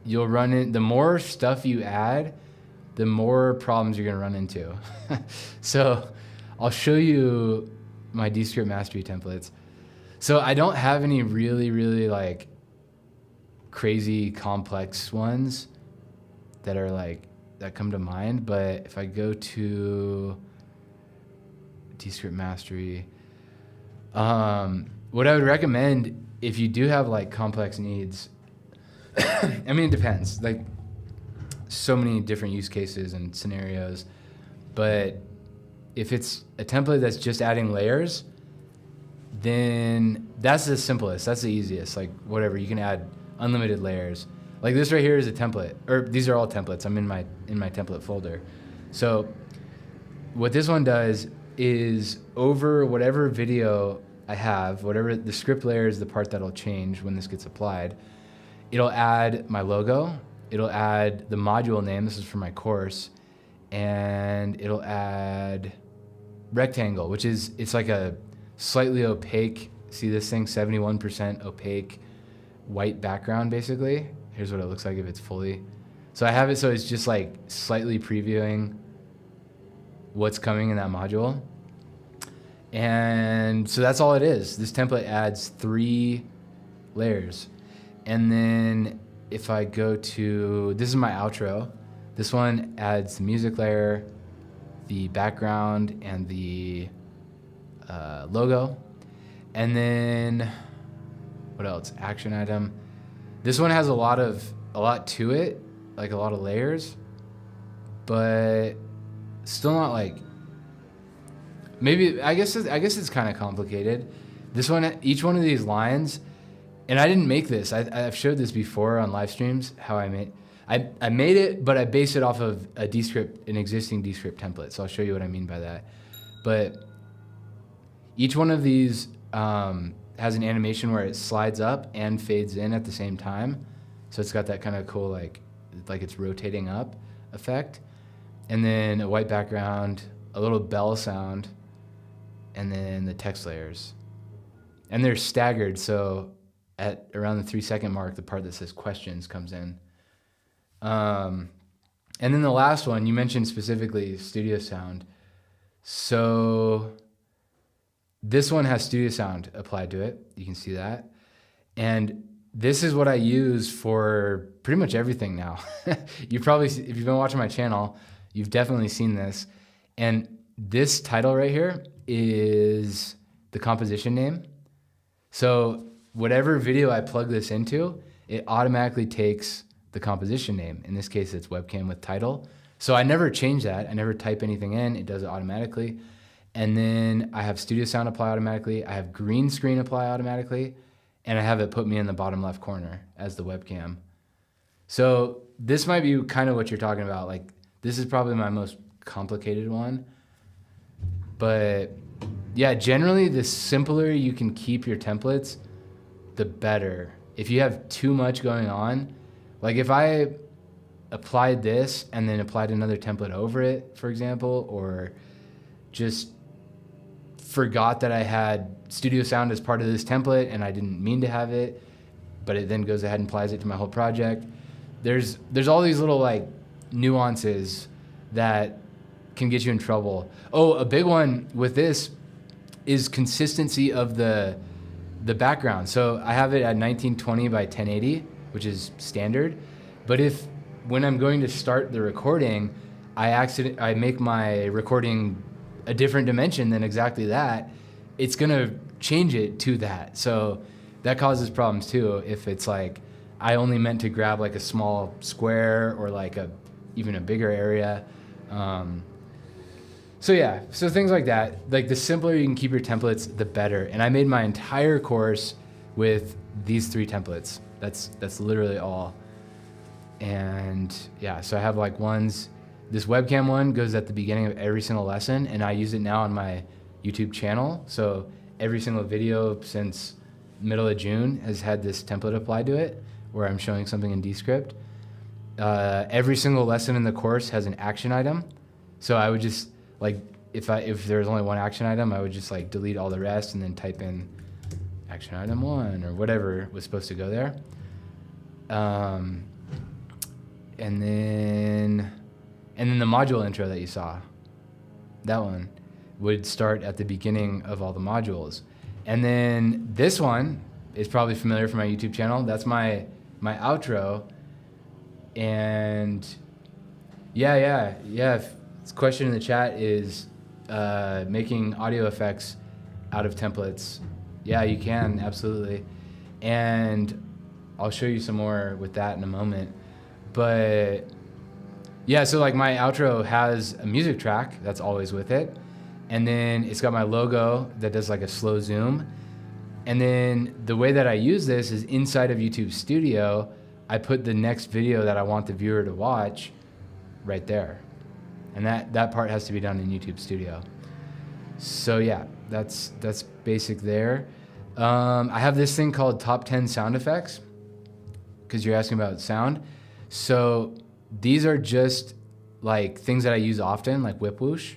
you'll run in, the more stuff you add, the more problems you're gonna run into. So I'll show you my Descript mastery templates. So I don't have any really, really like crazy complex ones that are like, that come to mind, but if I go to Descript mastery, what I would recommend if you do have like complex needs, I mean, it depends, like so many different use cases and scenarios, but if it's a template that's just adding layers, then that's the simplest, that's the easiest, like whatever, you can add unlimited layers. Like this right here is a template, or these are all templates. I'm in my template folder. So what this one does is over whatever video I have, whatever the script layer is the part that'll change when this gets applied, it'll add my logo, it'll add the module name, this is for my course, and it'll add rectangle, which is, it's like a slightly opaque, see this thing, 71% opaque white background basically. Here's what it looks like if it's fully. So I have it so it's just like slightly previewing what's coming in that module. And so that's all it is. This template adds 3 layers. And then if I go to, this is my outro. This one adds the music layer, the background, and the logo. And then what else? Action item. This one has a lot to it, like a lot of layers, but still not like, maybe, I guess it's kind of complicated. This one, each one of these lines, and I didn't make this. I've showed this before on live streams, how I made it, but I based it off of an existing Descript template. So I'll show you what I mean by that. But each one of these has an animation where it slides up and fades in at the same time. So it's got that kind of cool, like it's rotating up effect. And then a white background, a little bell sound, and then the text layers. And they're staggered, so at around the 3-second mark, the part that says questions comes in. And then the last one, you mentioned specifically studio sound. So this one has studio sound applied to it. You can see that. And this is what I use for pretty much everything now. You probably, if you've been watching my channel, you've definitely seen this. And this title right here is the composition name. So whatever video I plug this into, it automatically takes the composition name. In this case, it's webcam with title. So I never change that. I never type anything in. It does it automatically. And then I have studio sound apply automatically. I have green screen apply automatically. And I have it put me in the bottom left corner as the webcam. So this might be kind of what you're talking about. Like, this is probably my most complicated one. But yeah, generally the simpler you can keep your templates, the better. If you have too much going on, like if I applied this and then applied another template over it, for example, or just forgot that I had studio sound as part of this template and I didn't mean to have it, but it then goes ahead and applies it to my whole project. There's all these little like nuances that can get you in trouble. Oh, a big one with this is consistency of the background. So I have it at 1920 by 1080, which is standard. But if when I'm going to start the recording, I make my recording a different dimension than exactly that, it's gonna change it to that. So that causes problems too. If it's like, I only meant to grab like a small square or like even a bigger area. So yeah, so things like that. Like the simpler you can keep your templates, the better. And I made my entire course with these 3 templates. That's literally all. And yeah, so I have like this webcam one goes at the beginning of every single lesson, and I use it now on my YouTube channel. So every single video since middle of June has had this template applied to it where I'm showing something in Descript. Every single lesson in the course has an action item. So I would just like, if there's only one action item, I would just like delete all the rest and then type in action item 1 or whatever was supposed to go there. And then the module intro that you saw, that one would start at the beginning of all the modules. And then this one is probably familiar from my YouTube channel. That's my outro. And yeah. This question in the chat is making audio effects out of templates. Yeah, you can, absolutely. And I'll show you some more with that in a moment. But yeah, so like my outro has a music track that's always with it. And then it's got my logo that does like a slow zoom. And then the way that I use this is inside of YouTube Studio, I put the next video that I want the viewer to watch right there. And that part has to be done in YouTube Studio. So yeah, that's basic there. I have this thing called Top 10 Sound Effects, because you're asking about sound. So these are just like things that I use often, like whip whoosh.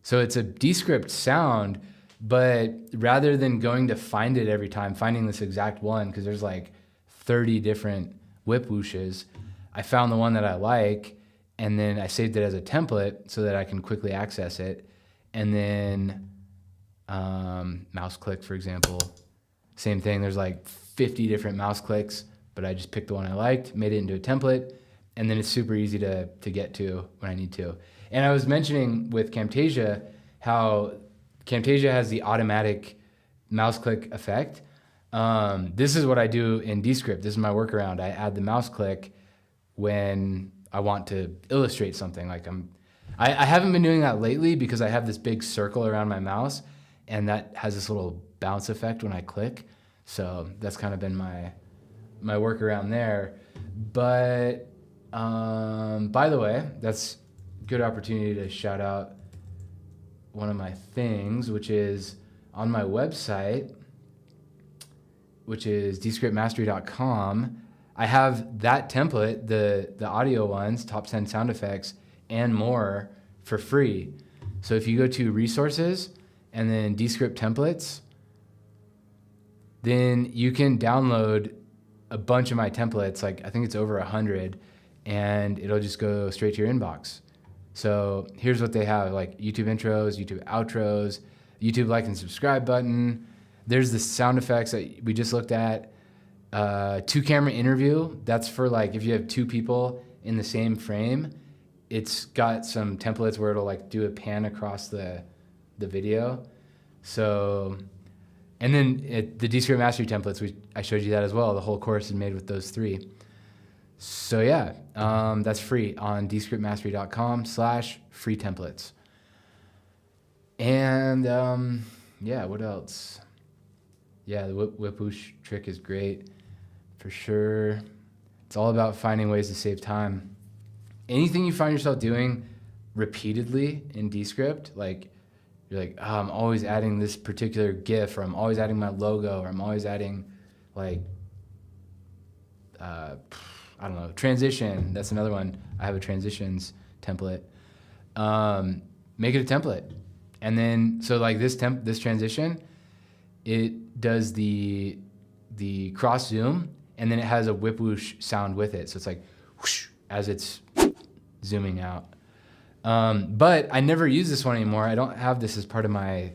So it's a Descript sound, but rather than going to find it every time, finding this exact one, because there's like 30 different whip whooshes, I found the one that I like, and then I saved it as a template so that I can quickly access it. And then mouse click, for example, same thing. There's like 50 different mouse clicks, but I just picked the one I liked, made it into a template, and then it's super easy to get to when I need to. And I was mentioning with Camtasia how Camtasia has the automatic mouse click effect. This is what I do in Descript. This is my workaround. I add the mouse click when I want to illustrate something. Like I haven't been doing that lately because I have this big circle around my mouse, and that has this little bounce effect when I click. So that's kind of been my workaround there. But by the way, that's a good opportunity to shout out one of my things, which is on my website, which is descriptmastery.com. I have that template, the audio ones, top 10 sound effects, and more for free. So if you go to resources and then Descript templates, then you can download a bunch of my templates. Like I think it's over 100, and it'll just go straight to your inbox. So here's what they have, like YouTube intros, YouTube outros, YouTube like and subscribe button. There's the sound effects that we just looked at. 2-camera interview, that's for like if you have two people in the same frame. It's got some templates where it'll like do a pan across the video. So, and then the Descript Mastery templates, I showed you that as well. The whole course is made with those 3. So yeah, that's free on descriptmastery.com/free templates. And yeah, what else? Yeah, the whip whoosh trick is great for sure. It's all about finding ways to save time. Anything you find yourself doing repeatedly in Descript, like you're like, oh, I'm always adding this particular GIF, or I'm always adding my logo, or I'm always adding like, I don't know, transition. That's another one. I have a transitions template. Make it a template. And then, so like this transition, it does the cross zoom, and then it has a whip whoosh sound with it. So it's like whoosh as it's zooming out. But I never use this one anymore. I don't have this as part of my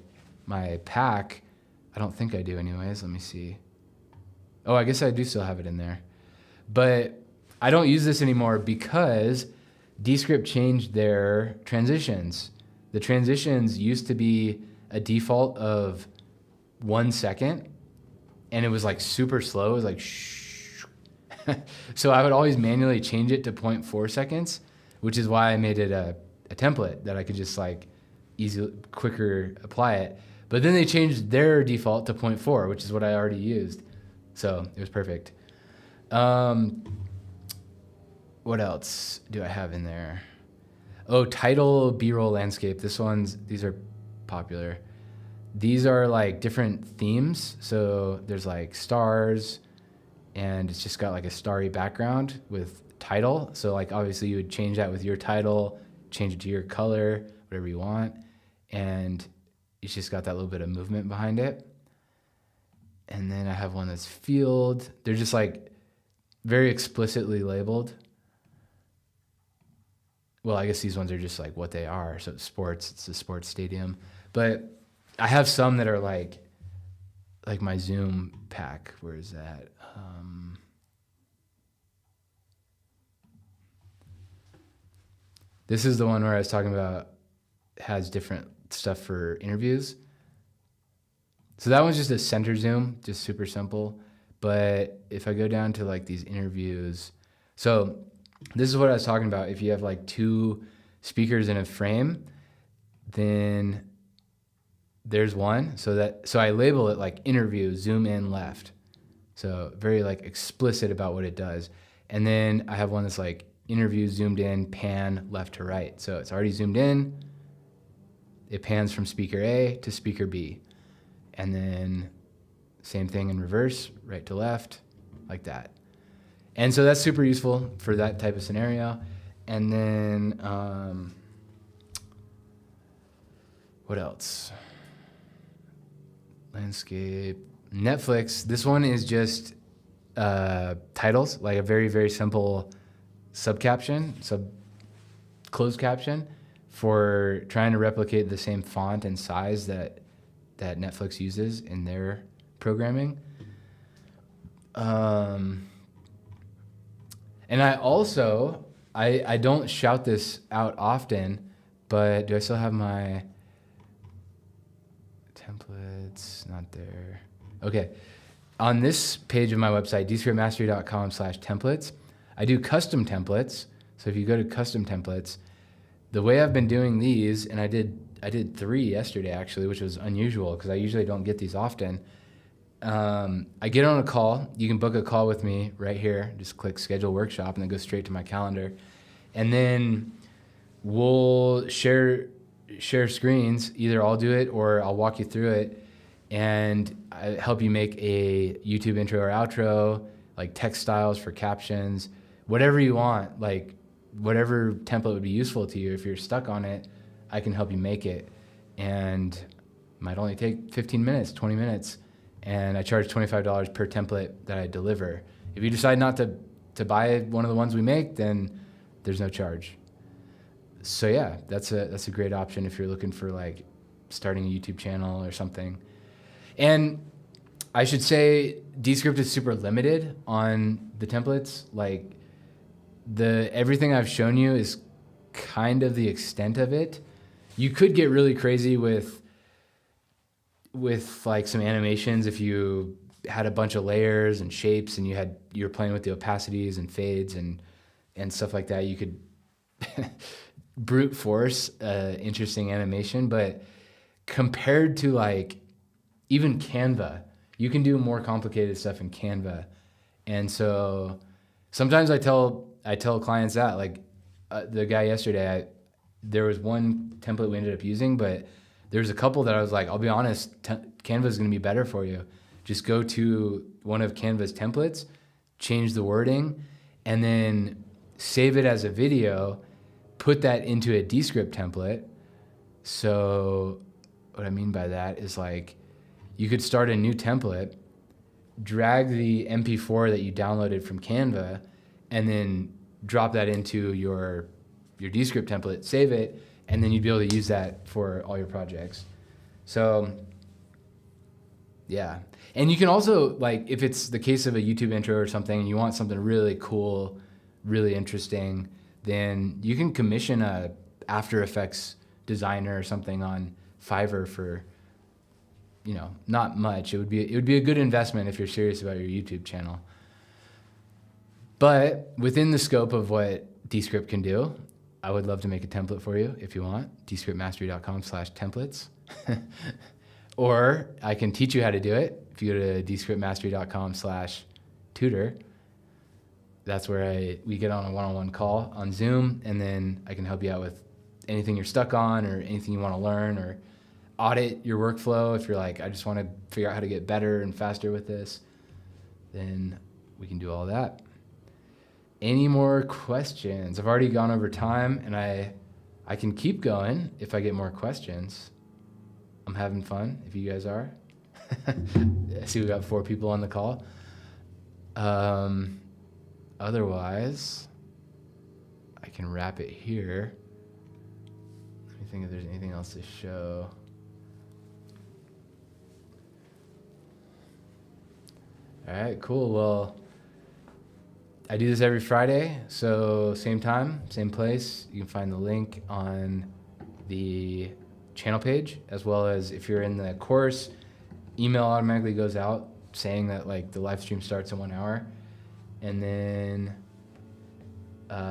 pack. I don't think I do anyways. Let me see. Oh, I guess I do still have it in there. But I don't use this anymore because Descript changed their transitions. The transitions used to be a default of 1 second, and it was like super slow. It was like shh. So I would always manually change it to 0.4 seconds, which is why I made it a template that I could just like quicker apply it. But then they changed their default to 0.4, which is what I already used. So it was perfect. What else do I have in there? Oh, title, B-roll, landscape. These are popular. These are like different themes. So there's like stars, and it's just got like a starry background with title. So like obviously you would change that with your title, change it to your color, whatever you want. And it's just got that little bit of movement behind it. And then I have one that's field. They're just like very explicitly labeled. Well, I guess these ones are just like what they are. So sports, it's a sports stadium. But I have some that are like my Zoom pack. Where is that? This is the one where I was talking about, has different stuff for interviews. So that one's just a center zoom, just super simple. But if I go down to like these interviews, so this is what I was talking about. If you have like 2 speakers in a frame, then there's one. So I label it like interview, zoom in left. So very like explicit about what it does. And then I have one that's like interview zoomed in, pan left to right. So it's already zoomed in. It pans from speaker A to speaker B. And then same thing in reverse, right to left, like that. And so that's super useful for that type of scenario. And then, what else? Landscape, Netflix. This one is just titles, like a very, very simple closed caption for trying to replicate the same font and size that Netflix uses in their programming. And I also, I don't shout this out often, but do I still have my templates? Not there. Okay. On this page of my website, descriptmastery.com/templates, I do custom templates. So if you go to custom templates, the way I've been doing these, and I did 3 yesterday actually, which was unusual because I usually don't get these often. I get on a call. You can book a call with me right here. Just click schedule workshop and then go straight to my calendar. And then we'll share screens. Either I'll do it or I'll walk you through it and I help you make a YouTube intro or outro, like text styles for captions, whatever you want, like whatever template would be useful to you. If you're stuck on it, I can help you make it. And it might only take 15 minutes, 20 minutes. And I charge $25 per template that I deliver. If you decide not to buy one of the ones we make, then there's no charge. So yeah, that's a great option if you're looking for like starting a YouTube channel or something. And I should say Descript is super limited on the templates. Like everything I've shown you is kind of the extent of it. You could get really crazy with like some animations if you had a bunch of layers and shapes and you were playing with the opacities and fades and stuff like that. You could brute force interesting animation, but compared to like even Canva, you can do more complicated stuff in Canva. And so sometimes I tell clients that, like the guy yesterday, there was one template we ended up using, but there's a couple that I was like, I'll be honest, Canva is going to be better for you. Just go to one of Canva's templates, change the wording, and then save it as a video, put that into a Descript template. So what I mean by that is like, you could start a new template, drag the MP4 that you downloaded from Canva, and then drop that into your Descript template, save it, and then you'd be able to use that for all your projects. So yeah. And you can also, like, if it's the case of a YouTube intro or something and you want something really cool, really interesting, then you can commission a After Effects designer or something on Fiverr for, not much. It would be a good investment if you're serious about your YouTube channel. But within the scope of what Descript can do, I would love to make a template for you if you want. Descriptmastery.com/templates. Or I can teach you how to do it. If you go to descriptmastery.com/tutor, that's where we get on a one-on-one call on Zoom, and then I can help you out with anything you're stuck on or anything you want to learn, or audit your workflow. If you're like, I just want to figure out how to get better and faster with this, then we can do all that. Any more questions? I've already gone over time, and I can keep going if I get more questions. I'm having fun, if you guys are. I see we got 4 people on the call. Otherwise, I can wrap it here. Let me think if there's anything else to show. All right, cool. Well, I do this every Friday, so same time, same place. You can find the link on the channel page, as well as if you're in the course, email automatically goes out saying that like the live stream starts in 1 hour. And then,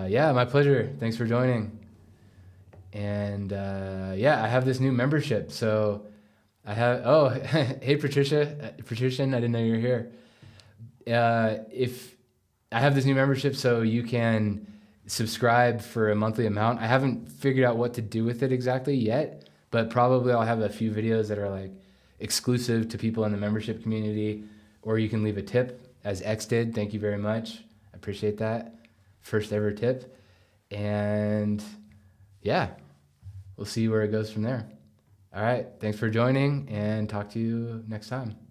yeah, my pleasure. Thanks for joining. And yeah, I have this new membership. So I have, hey, Patrician, I didn't know you were here. If I have this new membership, so you can subscribe for a monthly amount. I haven't figured out what to do with it exactly yet, but probably I'll have a few videos that are like exclusive to people in the membership community, or you can leave a tip as X did. Thank you very much. I appreciate that. First ever tip. And yeah, we'll see where it goes from there. All right. Thanks for joining, and talk to you next time.